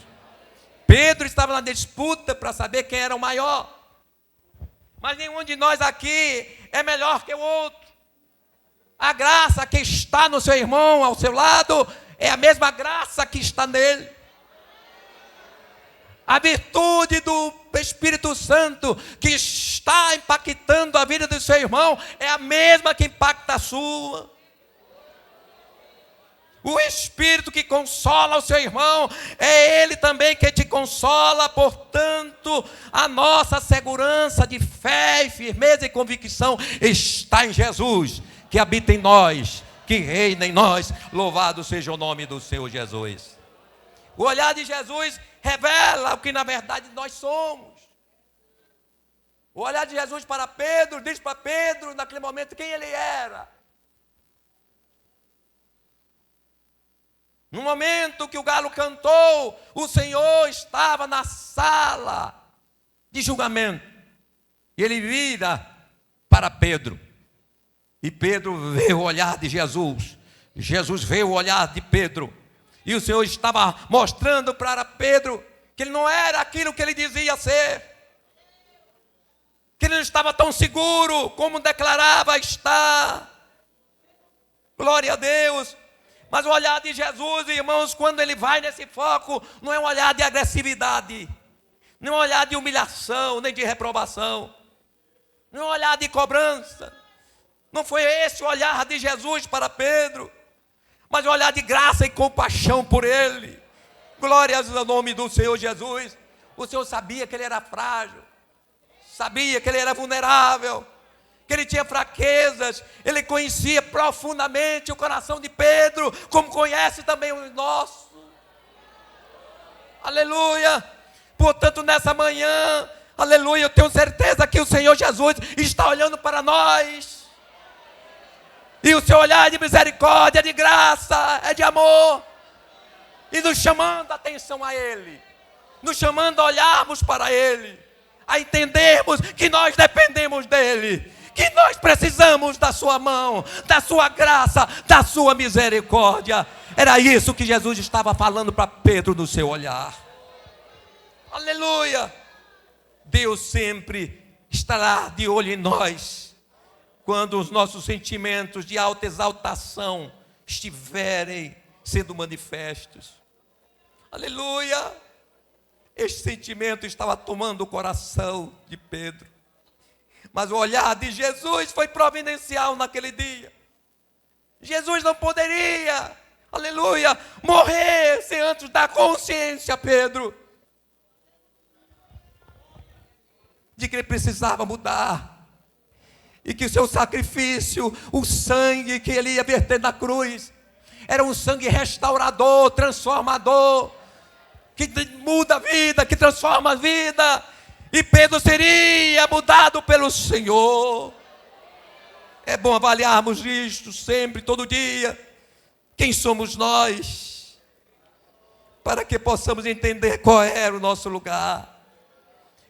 Pedro estava na disputa para saber quem era o maior. Mas nenhum de nós aqui é melhor que o outro. A graça que está no seu irmão, ao seu lado, é a mesma graça que está nele. A virtude do Espírito Santo que está impactando a vida do seu irmão é a mesma que impacta a sua. O Espírito que consola o seu irmão é Ele também que te consola. Portanto, a nossa segurança de fé e firmeza e convicção está em Jesus, que habita em nós, que reina em nós. Louvado seja o nome do Senhor Jesus. O olhar de Jesus revela o que na verdade nós somos. O olhar de Jesus para Pedro, diz para Pedro naquele momento quem ele era. No momento que o galo cantou, o Senhor estava na sala de julgamento. E ele vira para Pedro. E Pedro vê o olhar de Jesus. Jesus vê o olhar de Pedro. E o Senhor estava mostrando para Pedro que ele não era aquilo que ele dizia ser. Que ele não estava tão seguro como declarava estar. Glória a Deus. Mas o olhar de Jesus, irmãos, quando ele vai nesse foco, não é um olhar de agressividade, não é um olhar de humilhação, nem de reprovação, não é um olhar de cobrança. Não foi esse o olhar de Jesus para Pedro, mas um olhar de graça e compaixão por ele. Glórias ao nome do Senhor Jesus. O Senhor sabia que ele era frágil, sabia que ele era vulnerável, que ele tinha fraquezas. Ele conhecia profundamente o coração de Pedro, como conhece também o nosso. Aleluia. Portanto, nessa manhã, aleluia, eu tenho certeza que o Senhor Jesus está olhando para nós. E o seu olhar é de misericórdia, é de graça, é de amor. E nos chamando a atenção a Ele, nos chamando a olharmos para Ele, a entendermos que nós dependemos dEle, que nós precisamos da sua mão, da sua graça, da sua misericórdia. Era isso que Jesus estava falando para Pedro no seu olhar. Aleluia. Deus sempre estará de olho em nós, quando os nossos sentimentos de alta exaltação estiverem sendo manifestos. Aleluia. Este sentimento estava tomando o coração de Pedro. Mas o olhar de Jesus foi providencial naquele dia. Jesus não poderia, aleluia, morrer sem antes dar consciência a Pedro de que ele precisava mudar. E que o seu sacrifício, o sangue que ele ia verter na cruz, era um sangue restaurador, transformador, que muda a vida, que transforma a vida. E Pedro seria mudado pelo Senhor. É bom avaliarmos isto sempre, todo dia. Quem somos nós? Para que possamos entender qual era o nosso lugar.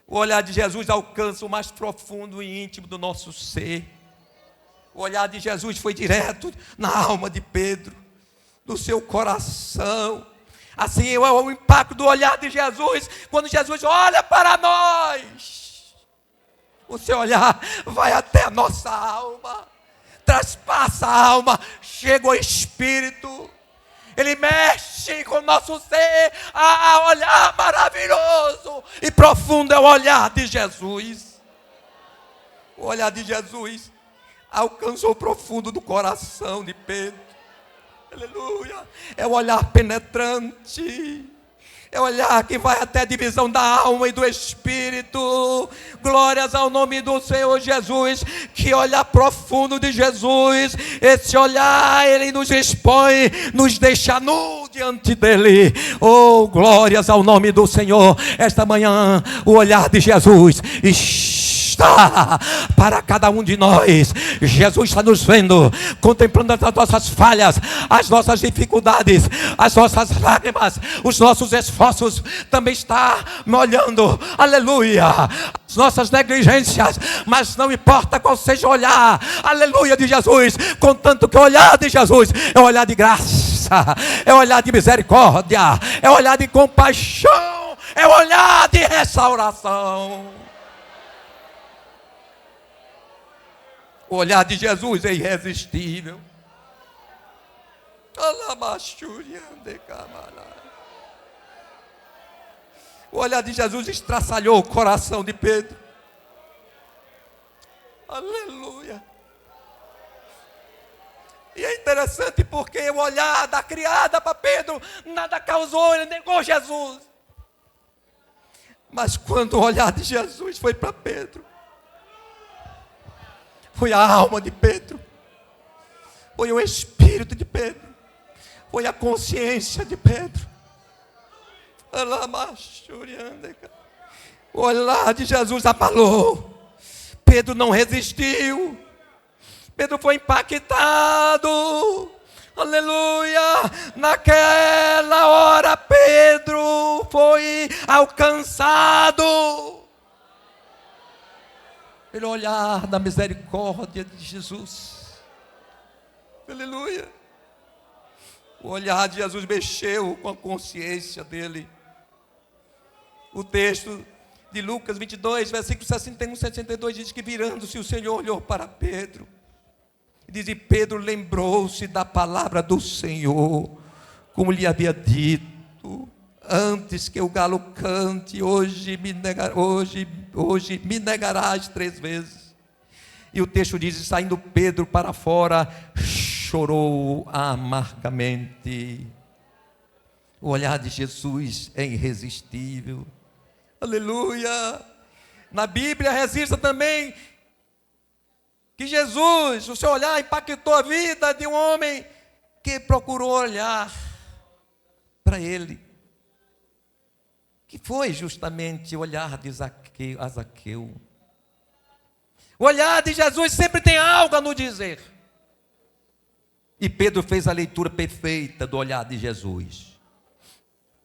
O olhar de Jesus alcança o mais profundo e íntimo do nosso ser. O olhar de Jesus foi direto na alma de Pedro, no seu coração. Assim é o impacto do olhar de Jesus. Quando Jesus olha para nós, o seu olhar vai até a nossa alma, traspassa a alma, chega ao espírito. Ele mexe com o nosso ser. Olhar maravilhoso e profundo é o olhar de Jesus. O olhar de Jesus alcançou o profundo do coração de Pedro. Aleluia. É o olhar penetrante. É o olhar que vai até a divisão da alma e do espírito. Glórias ao nome do Senhor Jesus. Que olhar profundo de Jesus. Esse olhar, Ele nos expõe, nos deixa nu diante dEle. Oh, glórias ao nome do Senhor. Esta manhã, o olhar de Jesus está para cada um de nós. Jesus está nos vendo, contemplando as nossas falhas, as nossas dificuldades, as nossas lágrimas, os nossos esforços. Também está me olhando, aleluia, as nossas negligências, mas não importa qual seja o olhar, aleluia, de Jesus, contanto que o olhar de Jesus é o olhar de graça, é o olhar de misericórdia, é o olhar de compaixão, é o olhar de restauração. O olhar de Jesus é irresistível. O olhar de Jesus estraçalhou o coração de Pedro. Aleluia. E é interessante porque o olhar da criada para Pedro nada causou, ele negou Jesus. Mas quando o olhar de Jesus foi para Pedro, foi a alma de Pedro, foi o espírito de Pedro, foi a consciência de Pedro. O olhar de Jesus abalou. Pedro não resistiu. Pedro foi impactado. Aleluia. Naquela hora Pedro foi alcançado pelo olhar da misericórdia de Jesus. Aleluia. O olhar de Jesus mexeu com a consciência dele. O texto de Lucas 22, versículos 61 e 62 diz que virando-se o Senhor olhou para Pedro. Diz, e Pedro lembrou-se da palavra do Senhor, como lhe havia dito, antes que o galo cante, hoje me negarás 3 vezes. E o texto diz, saindo Pedro para fora, chorou amargamente. O olhar de Jesus é irresistível. Aleluia. Na Bíblia registra também que Jesus, o seu olhar impactou a vida de um homem que procurou olhar para ele, que foi justamente o olhar de Zaqueu. O olhar de Jesus sempre tem algo a nos dizer. E Pedro fez a leitura perfeita do olhar de Jesus.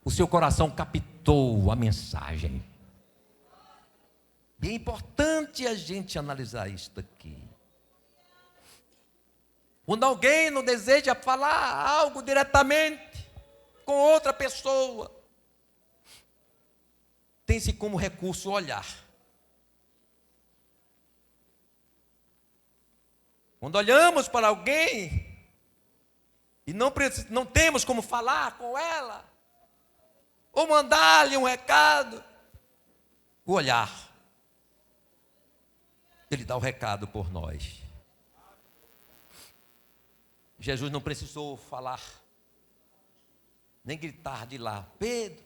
O seu coração captou a mensagem. E é importante a gente analisar isto aqui. Quando alguém não deseja falar algo diretamente com outra pessoa, tem-se como recurso o olhar. Quando olhamos para alguém e não temos como falar com ela, ou mandar-lhe um recado, o olhar, ele dá o recado por nós. Jesus não precisou falar, nem gritar de lá, Pedro.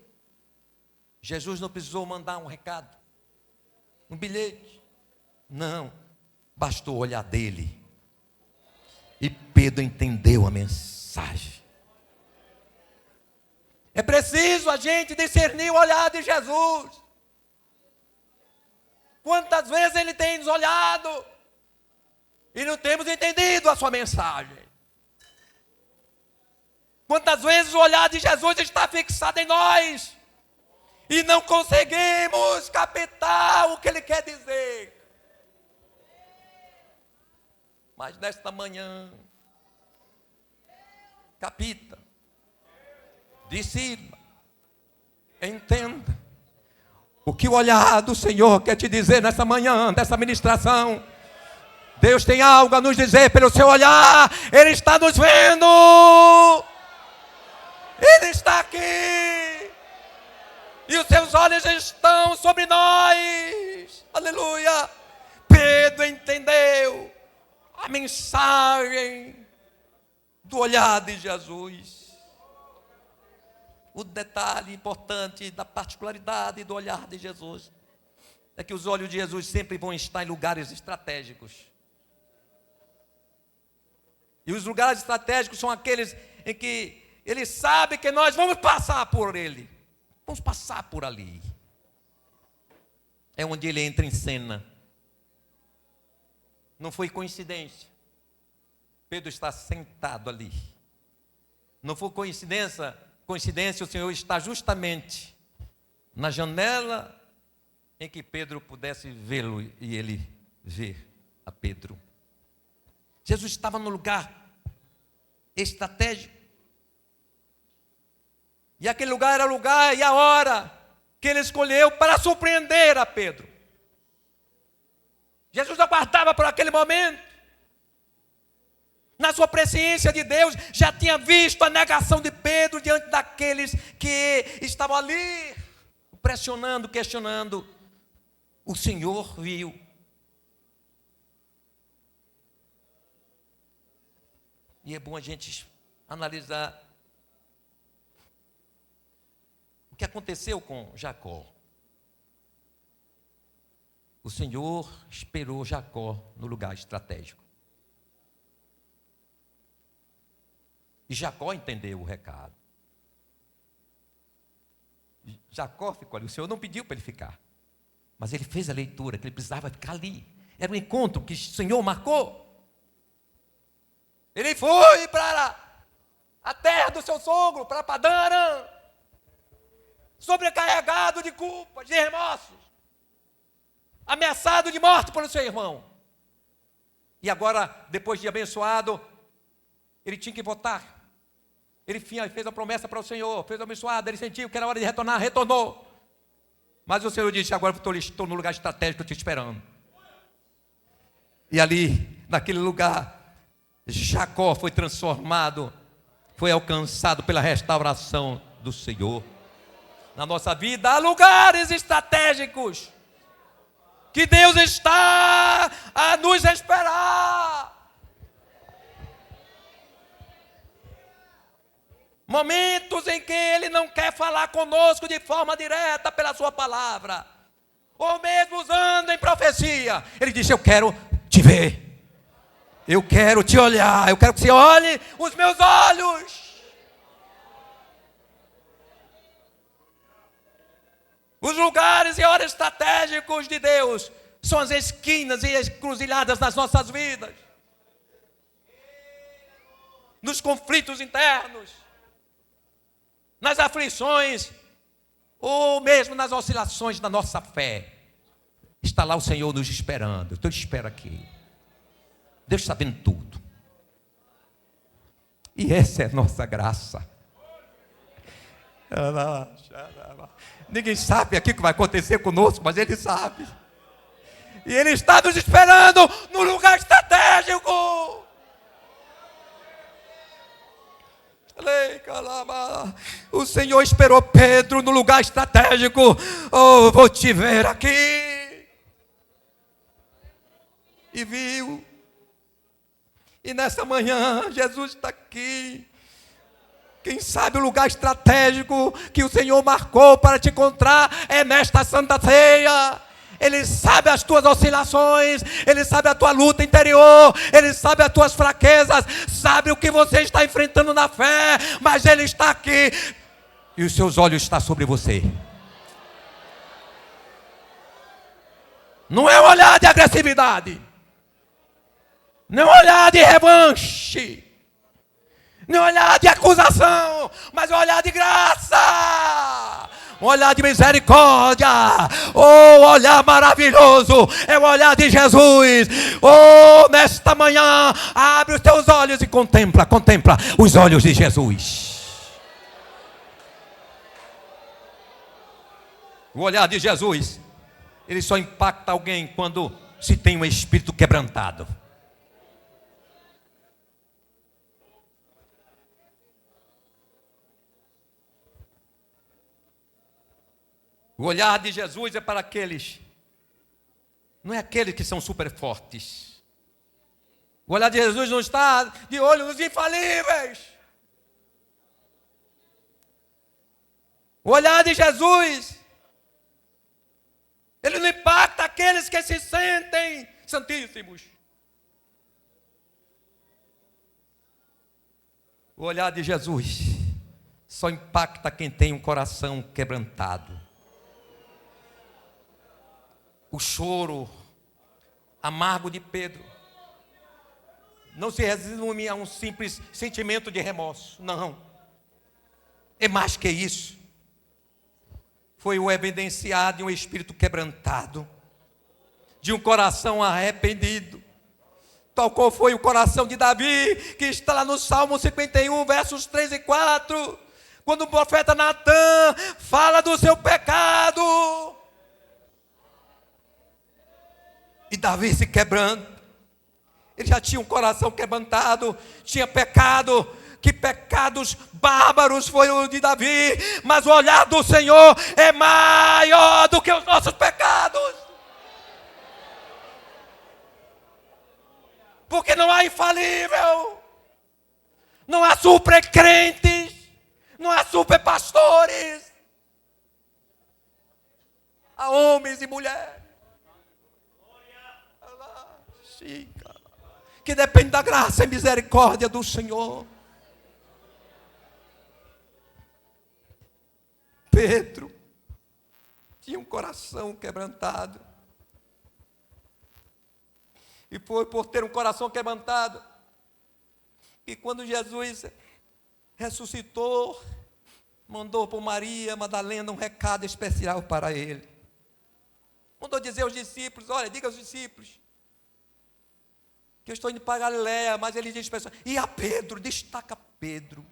Jesus não precisou mandar um recado, um bilhete. Não, bastou o olhar dele. E Pedro entendeu a mensagem. É preciso a gente discernir o olhar de Jesus. Quantas vezes Ele tem nos olhado e não temos entendido a sua mensagem. Quantas vezes o olhar de Jesus está fixado em nós e não conseguimos captar o que Ele quer dizer. Mas nesta manhã, capita, discirna, entenda o que o olhar do Senhor quer te dizer nesta manhã, dessa ministração. Deus tem algo a nos dizer pelo seu olhar, Ele está nos vendo. Ele está aqui. E os seus olhos estão sobre nós. Aleluia. Pedro entendeu a mensagem do olhar de Jesus. O detalhe importante da particularidade do olhar de Jesus é que os olhos de Jesus sempre vão estar em lugares estratégicos. E os lugares estratégicos são aqueles em que Ele sabe que nós vamos passar por Ele. Vamos passar por ali. É onde Ele entra em cena. Não foi coincidência. Pedro está sentado ali. Não foi coincidência, o Senhor está justamente na janela em que Pedro pudesse vê-lo e ele ver a Pedro. Jesus estava no lugar estratégico. E aquele lugar era o lugar e a hora que ele escolheu para surpreender a Pedro. Jesus aguardava por aquele momento. Na sua presciência de Deus, já tinha visto a negação de Pedro diante daqueles que estavam ali, pressionando, questionando. O Senhor viu. E é bom a gente analisar o que aconteceu com Jacó. O Senhor esperou Jacó no lugar estratégico. E Jacó entendeu o recado. Jacó ficou ali. O Senhor não pediu para ele ficar, mas ele fez a leitura que ele precisava ficar ali. Era um encontro que o Senhor marcou. Ele foi para a terra do seu sogro, para Padã Arã, sobrecarregado de culpas, de remorsos, ameaçado de morte pelo seu irmão. E agora, depois de abençoado, ele tinha que voltar. Ele fez a promessa para o Senhor, fez abençoado, ele sentiu que era hora de retornar, retornou. Mas o Senhor disse: agora eu estou no lugar estratégico te esperando. E ali, naquele lugar, Jacó foi transformado, foi alcançado pela restauração do Senhor. Na nossa vida há lugares estratégicos que Deus está a nos esperar. Momentos em que Ele não quer falar conosco de forma direta pela sua palavra, ou mesmo usando em profecia. Ele diz: eu quero te ver, eu quero te olhar, eu quero que você olhe os meus olhos. Os lugares e horas estratégicos de Deus são as esquinas e as encruzilhadas das nossas vidas, nos conflitos internos, nas aflições, ou mesmo nas oscilações da nossa fé. Está lá o Senhor nos esperando. Eu te espero aqui. Deus sabendo tudo. E essa é a nossa graça. Ninguém sabe aqui o que vai acontecer conosco, mas Ele sabe. E Ele está nos esperando no lugar estratégico. O Senhor esperou Pedro no lugar estratégico. Oh, vou te ver aqui. E viu. E nessa manhã Jesus está aqui. Quem sabe o lugar estratégico que o Senhor marcou para te encontrar é nesta Santa Ceia. Ele sabe as tuas oscilações, Ele sabe a tua luta interior, Ele sabe as tuas fraquezas, sabe o que você está enfrentando na fé, mas Ele está aqui e os seus olhos estão sobre você. Não é um olhar de agressividade, não é um olhar de revanche, não é um olhar de acusação, mas é um olhar de graça. Um olhar de misericórdia, oh, olhar maravilhoso, é o olhar de Jesus. Oh, nesta manhã, abre os teus olhos e contempla os olhos de Jesus. O olhar de Jesus, ele só impacta alguém quando se tem um espírito quebrantado. O olhar de Jesus é para aqueles, não é aqueles que são super fortes. O olhar de Jesus não está de olho nos infalíveis. O olhar de Jesus, ele não impacta aqueles que se sentem santíssimos. O olhar de Jesus só impacta quem tem um coração quebrantado. O choro amargo de Pedro não se resume a um simples sentimento de remorso. Não. É mais que isso. Foi o evidenciar de um espírito quebrantado, de um coração arrependido, tal qual foi o coração de Davi, que está lá no Salmo 51, versos 3 e 4, quando o profeta Natan fala do seu pecado. E Davi se quebrando, ele já tinha um coração quebrantado, tinha pecado, que pecados bárbaros foi o de Davi, mas o olhar do Senhor é maior do que os nossos pecados. Porque não há infalível, não há super crentes, não há super pastores, há homens e mulheres que dependem da graça e misericórdia do Senhor. Pedro tinha um coração quebrantado. E foi por ter um coração quebrantado que quando Jesus ressuscitou, mandou para Maria Madalena um recado especial para ele. Mandou dizer aos discípulos, olha, diga aos discípulos que eu estou indo para Galiléia, mas ele diz para e a Pedro, destaca Pedro.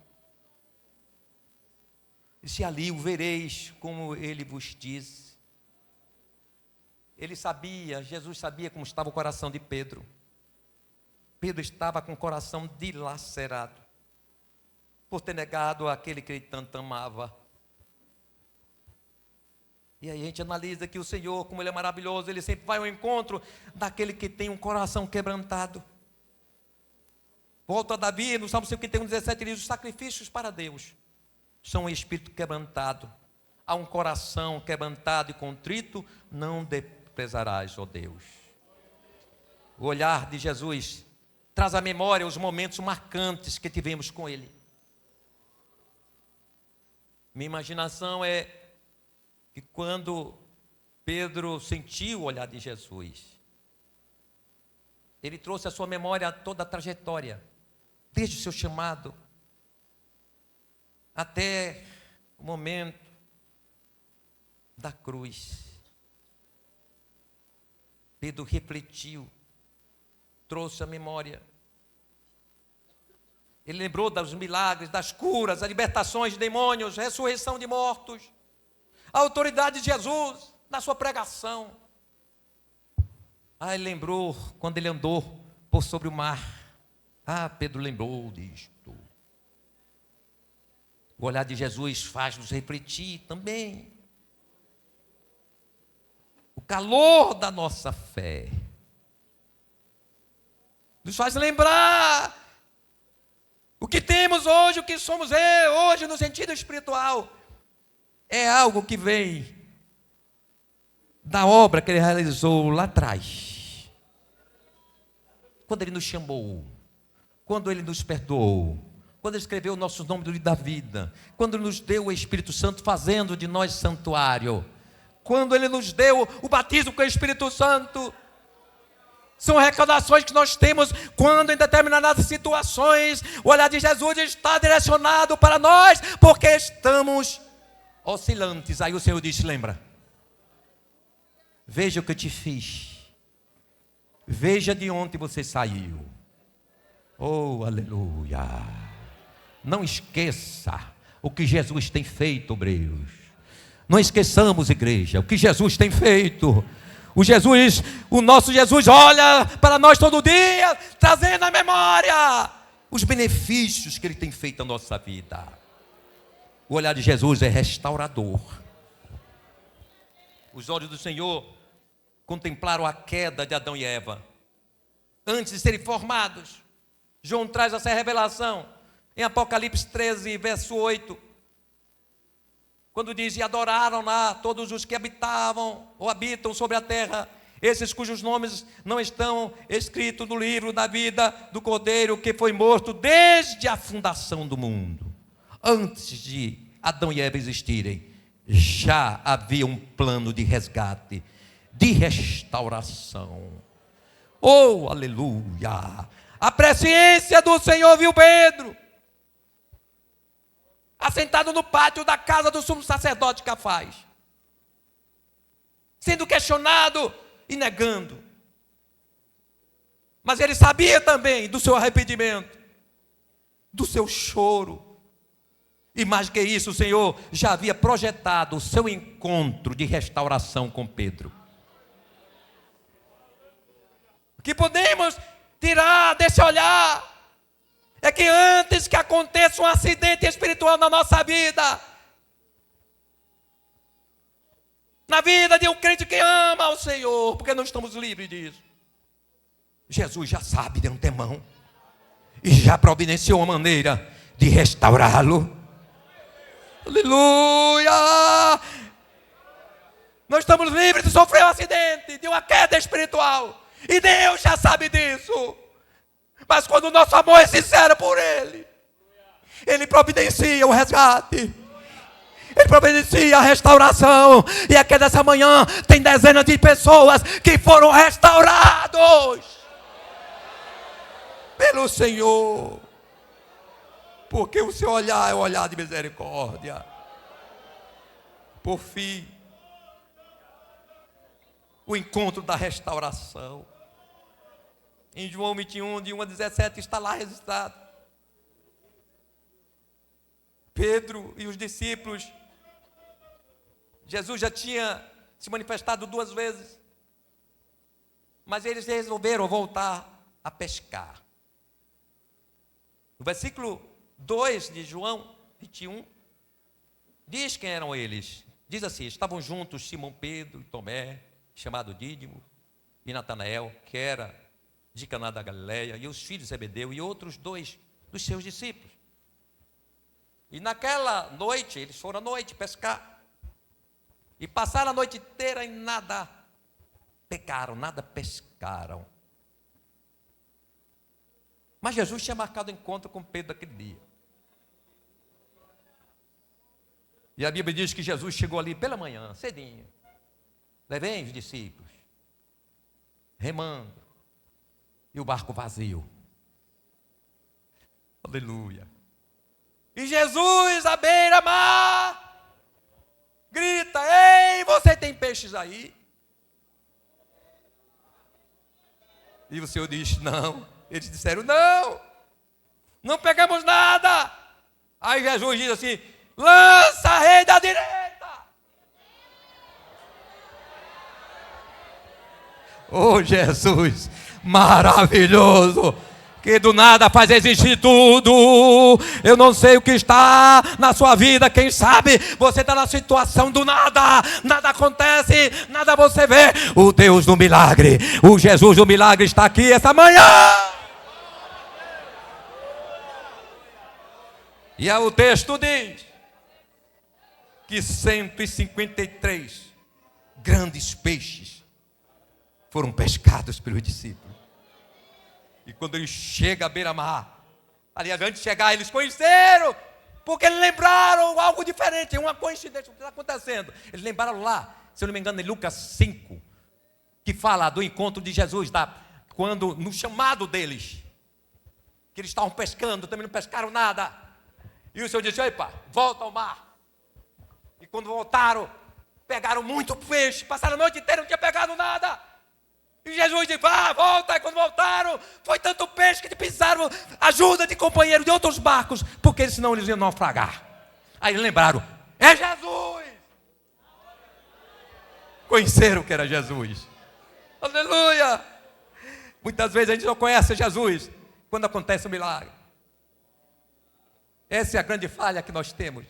Disse, ali o vereis como ele vos disse. Ele sabia, Jesus sabia como estava o coração de Pedro. Pedro estava com o coração dilacerado, por ter negado aquele que ele tanto amava. E aí a gente analisa que o Senhor, como Ele é maravilhoso, Ele sempre vai ao encontro daquele que tem um coração quebrantado. Volta a Davi, no Salmo 51:17, ele diz, os sacrifícios para Deus são um espírito quebrantado. Há um coração quebrantado e contrito, não desprezarás, ó Deus. O olhar de Jesus traz à memória os momentos marcantes que tivemos com Ele. Minha imaginação é que quando Pedro sentiu o olhar de Jesus, ele trouxe à sua memória toda a trajetória, desde o seu chamado até o momento da cruz. Pedro refletiu, trouxe à memória. Ele lembrou dos milagres, das curas, as libertações de demônios, ressurreição de mortos, a autoridade de Jesus na sua pregação. Ele lembrou quando ele andou por sobre o mar. Pedro lembrou disto. O olhar de Jesus faz-nos refletir também. O calor da nossa fé nos faz lembrar o que temos hoje, o que somos hoje no sentido espiritual. É algo que vem da obra que Ele realizou lá atrás. Quando Ele nos chamou, quando Ele nos perdoou, quando Ele escreveu o nosso nome do livro da vida, quando Ele nos deu o Espírito Santo fazendo de nós santuário, quando Ele nos deu o batismo com o Espírito Santo. São recordações que nós temos quando em determinadas situações o olhar de Jesus está direcionado para nós, porque estamos oscilantes. Aí o Senhor diz, lembra, veja o que eu te fiz, veja de onde você saiu. Oh, aleluia. Não esqueça o que Jesus tem feito, obreiros. Não esqueçamos, igreja, o que Jesus tem feito. O nosso Jesus olha para nós todo dia, trazendo à memória os benefícios que Ele tem feito na nossa vida. O olhar de Jesus é restaurador. Os olhos do Senhor contemplaram a queda de Adão e Eva. Antes de serem formados, João traz essa revelação em Apocalipse 13, verso 8. Quando diz: e adoraram lá todos os que habitavam ou habitam sobre a terra, esses cujos nomes não estão escritos no livro da vida do Cordeiro que foi morto desde a fundação do mundo. Antes de Adão e Eva existirem, já havia um plano de resgate, de restauração. Oh, aleluia! A presciência do Senhor viu Pedro assentado no pátio da casa do sumo sacerdote Cafás, sendo questionado e negando. Mas ele sabia também do seu arrependimento, do seu choro. E mais que isso, o Senhor já havia projetado o seu encontro de restauração com Pedro. O que podemos tirar desse olhar é que antes que aconteça um acidente espiritual na nossa vida, na vida de um crente que ama ao Senhor, porque não estamos livres disso, Jesus já sabe de antemão e já providenciou uma maneira de restaurá-lo. Aleluia! Nós estamos livres de sofrer um acidente, de uma queda espiritual, e Deus já sabe disso. Mas quando o nosso amor é sincero por Ele, Ele providencia o resgate, Ele providencia a restauração. E aqui nessa manhã tem dezenas de pessoas que foram restaurados pelo Senhor, porque o seu olhar é um olhar de misericórdia. Por fim, o encontro da restauração. Em João 21, de 1 a 17, está lá registrado. Pedro e os discípulos, Jesus já tinha se manifestado 2 vezes, mas eles resolveram voltar a pescar. No versículo 2 de João 21, diz quem eram eles. Diz assim: estavam juntos Simão Pedro e Tomé, chamado Dídimo, e Natanael, que era de Caná da Galileia, e os filhos de Zebedeu, e outros 2 dos seus discípulos. E naquela noite, eles foram à noite pescar, e passaram a noite inteira e nada pegaram, nada pescaram. Mas Jesus tinha marcado encontro com Pedro aquele dia. E a Bíblia diz que Jesus chegou ali pela manhã, cedinho. Levem os discípulos, remando, e o barco vazio. Aleluia. E Jesus à beira-mar grita: ei, você tem peixes aí? E o Senhor diz: não. Eles disseram: não, não pegamos nada. Aí Jesus diz assim: lança a rede à direita. Oh, Jesus, maravilhoso, que do nada faz existir tudo. Eu não sei o que está na sua vida. Quem sabe você está na situação do nada, nada acontece, nada você vê. O Deus do milagre, o Jesus do milagre está aqui essa manhã. E aí o texto diz que 153 grandes peixes foram pescados pelos discípulos. E quando ele chega à beira-mar, aliás, antes de chegar, eles conheceram, porque eles lembraram algo diferente, uma coincidência, o que está acontecendo. Eles lembraram lá, se eu não me engano, em Lucas 5, que fala do encontro de Jesus, quando no chamado deles, que eles estavam pescando, também não pescaram nada. E o Senhor disse: epa, volta ao mar. E quando voltaram, pegaram muito peixe, passaram a noite inteira, não tinha pegado nada. E Jesus disse: volta. E quando voltaram, foi tanto peixe que precisaram ajuda de companheiros de outros barcos, porque senão eles iam naufragar. Aí eles lembraram: é Jesus. Conheceram que era Jesus. Aleluia. Muitas vezes a gente só conhece Jesus quando acontece um milagre. Essa é a grande falha que nós temos.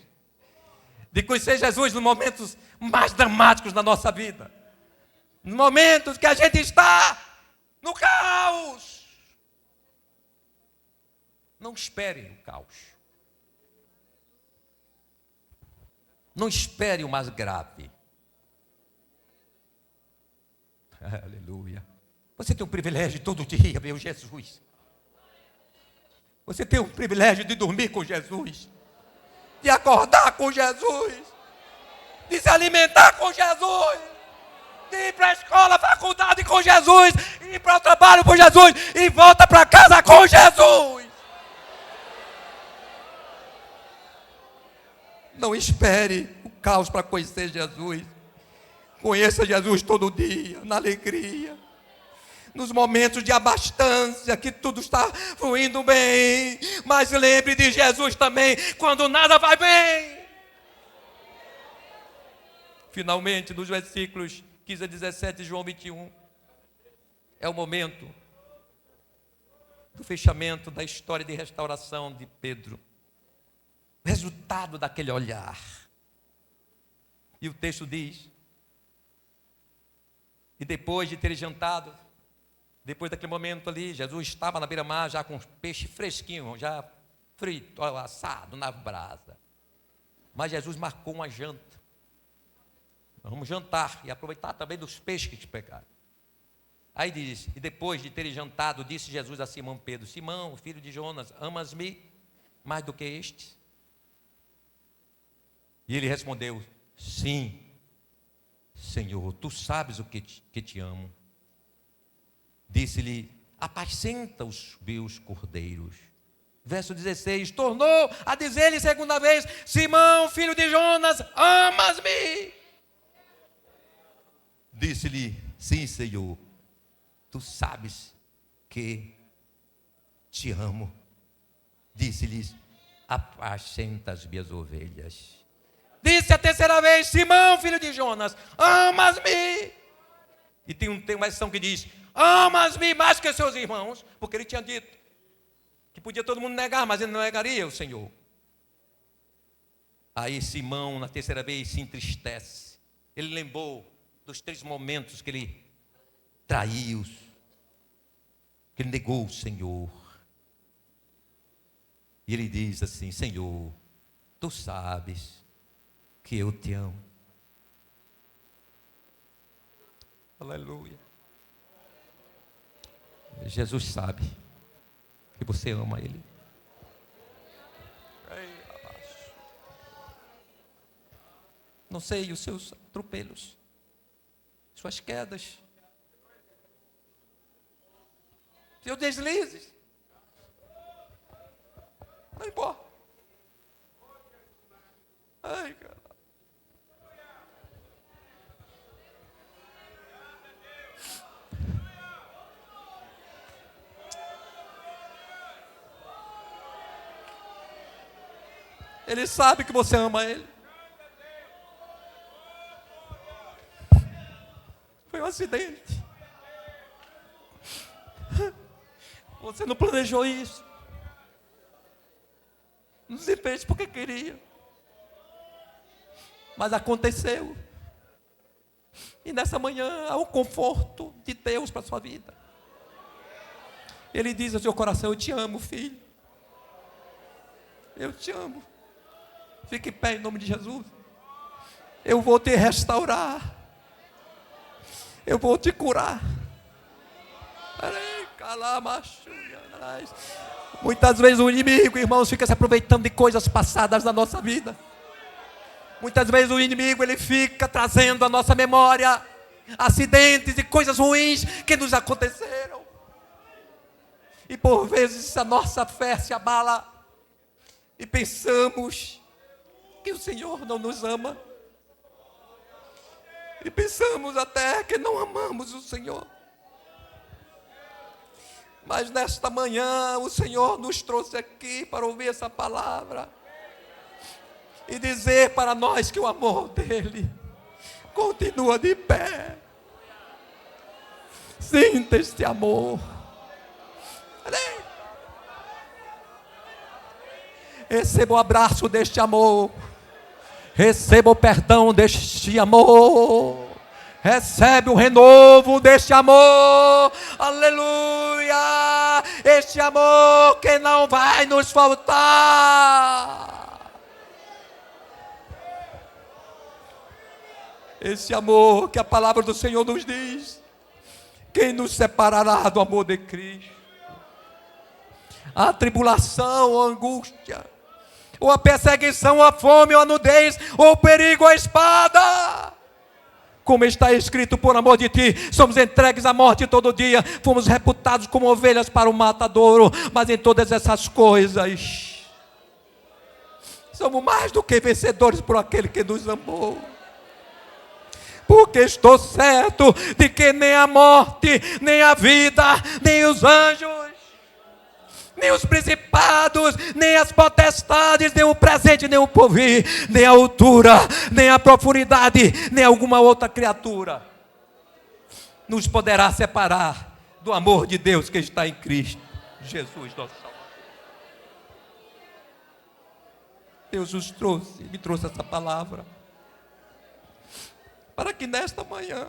de conhecer Jesus nos momentos mais dramáticos da nossa vida, nos momentos que a gente está no caos. Não espere o caos. Não espere o mais grave. Aleluia. Você tem o privilégio de todo dia ver o Jesus. Você tem o privilégio de dormir com Jesus, de acordar com Jesus, de se alimentar com Jesus, de ir para a escola, faculdade com Jesus, ir para o trabalho com Jesus e volta para casa com Jesus. Não espere o caos para conhecer Jesus. Conheça Jesus todo dia, na alegria, nos momentos de abastança, que tudo está fluindo bem. Mas lembre de Jesus também quando nada vai bem. Finalmente, nos versículos 15 a 17 de João 21, é o momento do fechamento da história de restauração de Pedro. Resultado daquele olhar. E o texto diz: e depois de ter jantado, depois daquele momento ali, Jesus estava na beira-mar já com os peixes fresquinhos, já frito, assado na brasa. Mas Jesus marcou uma janta. Vamos jantar e aproveitar também dos peixes que pegaram. Aí diz: e depois de ter jantado, disse Jesus a Simão Pedro: Simão, filho de Jonas, amas-me mais do que estes? E ele respondeu: sim, Senhor, tu sabes o que te amo. Disse-lhe: apacenta os meus cordeiros. Verso 16, tornou a dizer-lhe segunda vez: Simão, filho de Jonas, amas-me? Disse-lhe: sim, Senhor, tu sabes que te amo. Disse-lhes: apacenta as minhas ovelhas. Disse a terceira vez: Simão, filho de Jonas, amas-me? E tem uma versão que diz: amas-me mais que seus irmãos, porque ele tinha dito que podia todo mundo negar, mas ele não negaria o Senhor. Aí Simão, na terceira vez, se entristece. Ele lembrou dos 3 momentos que ele traiu, que ele negou o Senhor. E ele diz assim: Senhor, tu sabes que eu te amo. Aleluia. Jesus sabe que você ama Ele. Não sei os seus atropelos, suas quedas, seus deslizes. Não importa. Ai, cara. Ele sabe que você ama Ele. Foi um acidente. Você não planejou isso. Não se fez porque queria. Mas aconteceu. E nessa manhã há o conforto de Deus para a sua vida. Ele diz ao seu coração: eu te amo, filho. Eu te amo. Fique em pé em nome de Jesus. Eu vou te restaurar. Eu vou te curar. Muitas vezes o inimigo, irmãos, fica se aproveitando de coisas passadas da nossa vida. Muitas vezes o inimigo, ele fica trazendo à nossa memória acidentes e coisas ruins que nos aconteceram. E por vezes a nossa fé se abala e pensamos que o Senhor não nos ama. E pensamos até que não amamos o Senhor. Mas nesta manhã o Senhor nos trouxe aqui para ouvir essa palavra e dizer para nós que o amor dele continua de pé. Sinta este amor. Receba o abraço deste amor. Receba o perdão deste amor. Recebe o renovo deste amor. Aleluia. Este amor que não vai nos faltar. Esse amor que a palavra do Senhor nos diz. Quem nos separará do amor de Cristo? A tribulação, a angústia, ou a perseguição, ou a fome, ou a nudez, ou o perigo, ou a espada. Como está escrito, por amor de ti, somos entregues à morte todo dia, fomos reputados como ovelhas para o matadouro, mas em todas essas coisas, somos mais do que vencedores por aquele que nos amou. Porque estou certo de que nem a morte, nem a vida, nem os anjos, nem os principados, nem as potestades, nem o presente, nem o porvir, nem a altura, nem a profundidade, nem alguma outra criatura nos poderá separar do amor de Deus que está em Cristo Jesus, nosso Salvador. Deus me trouxe essa palavra, para que nesta manhã,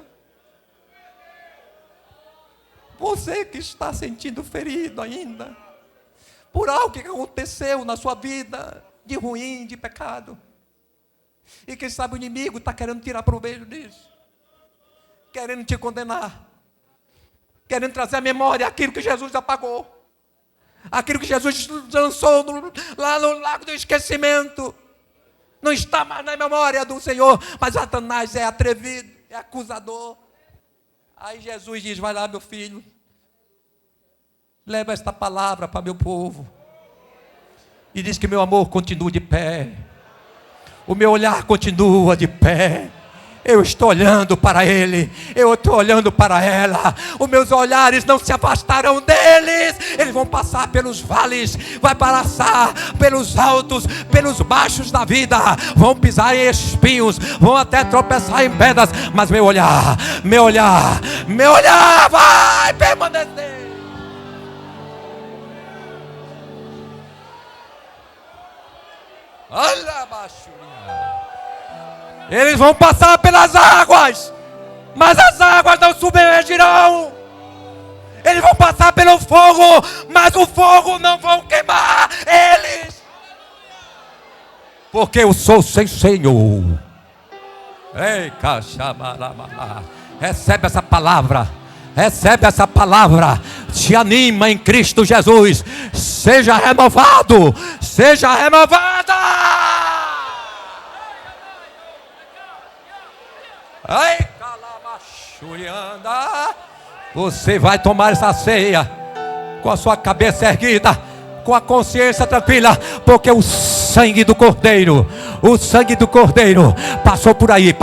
você que está sentindo ferido ainda, por algo que aconteceu na sua vida, de ruim, de pecado, e quem sabe o inimigo está querendo tirar proveito disso, querendo te condenar, querendo trazer à memória aquilo que Jesus apagou, aquilo que Jesus lançou lá no lago do esquecimento, não está mais na memória do Senhor, mas Satanás é atrevido, é acusador. Aí Jesus diz: vai lá, meu filho, leva esta palavra para meu povo, e diz que meu amor continua de pé, o meu olhar continua de pé. Eu estou olhando para ele, eu estou olhando para ela, os meus olhares não se afastarão deles, eles vão passar pelos vales, vai passar pelos altos, pelos baixos da vida, vão pisar em espinhos, vão até tropeçar em pedras, mas meu olhar vai permanecer. Olha abaixo. Eles vão passar pelas águas, mas as águas não submergirão. Eles vão passar pelo fogo, mas o fogo não vai queimar eles. Porque eu sou sem Senhor. Ei, caxamarabá. Recebe essa palavra. Recebe essa palavra. Te anima em Cristo Jesus. Seja renovado. Seja renovada. Ai, calamachuianda. Você vai tomar essa ceia com a sua cabeça erguida, com a consciência tranquila, porque o sangue do Cordeiro passou por aí,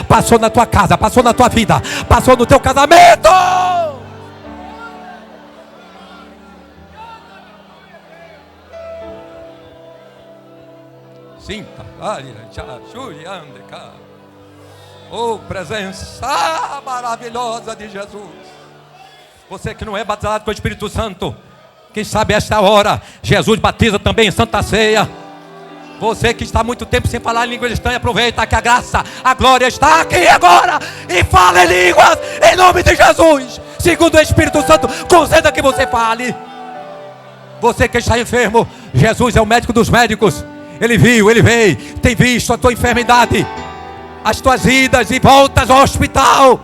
passou na tua casa, passou na tua vida, passou no teu casamento. Sinta, oh, presença maravilhosa de Jesus. Você que não é batizado com o Espírito Santo, quem sabe esta hora Jesus batiza também em Santa Ceia. Você que está há muito tempo sem falar em línguas estranhas, aproveita que a graça, a glória está aqui agora, e fala em línguas em nome de Jesus. Segundo o Espírito Santo, conceda que você fale. Você que está enfermo, Jesus é o médico dos médicos. Ele viu, ele veio, tem visto a tua enfermidade, as tuas idas e voltas ao hospital,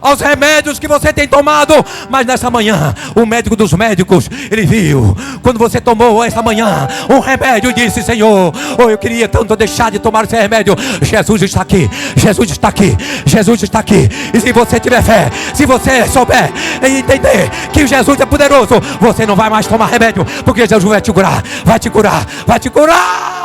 aos remédios que você tem tomado. Mas nessa manhã, o médico dos médicos, ele viu, quando você tomou essa manhã um remédio, e disse: Senhor, oh, eu queria tanto deixar de tomar esse remédio. Jesus está aqui, Jesus está aqui, Jesus está aqui. E se você tiver fé, se você souber e entender que Jesus é poderoso, você não vai mais tomar remédio, porque Jesus vai te curar, vai te curar, vai te curar.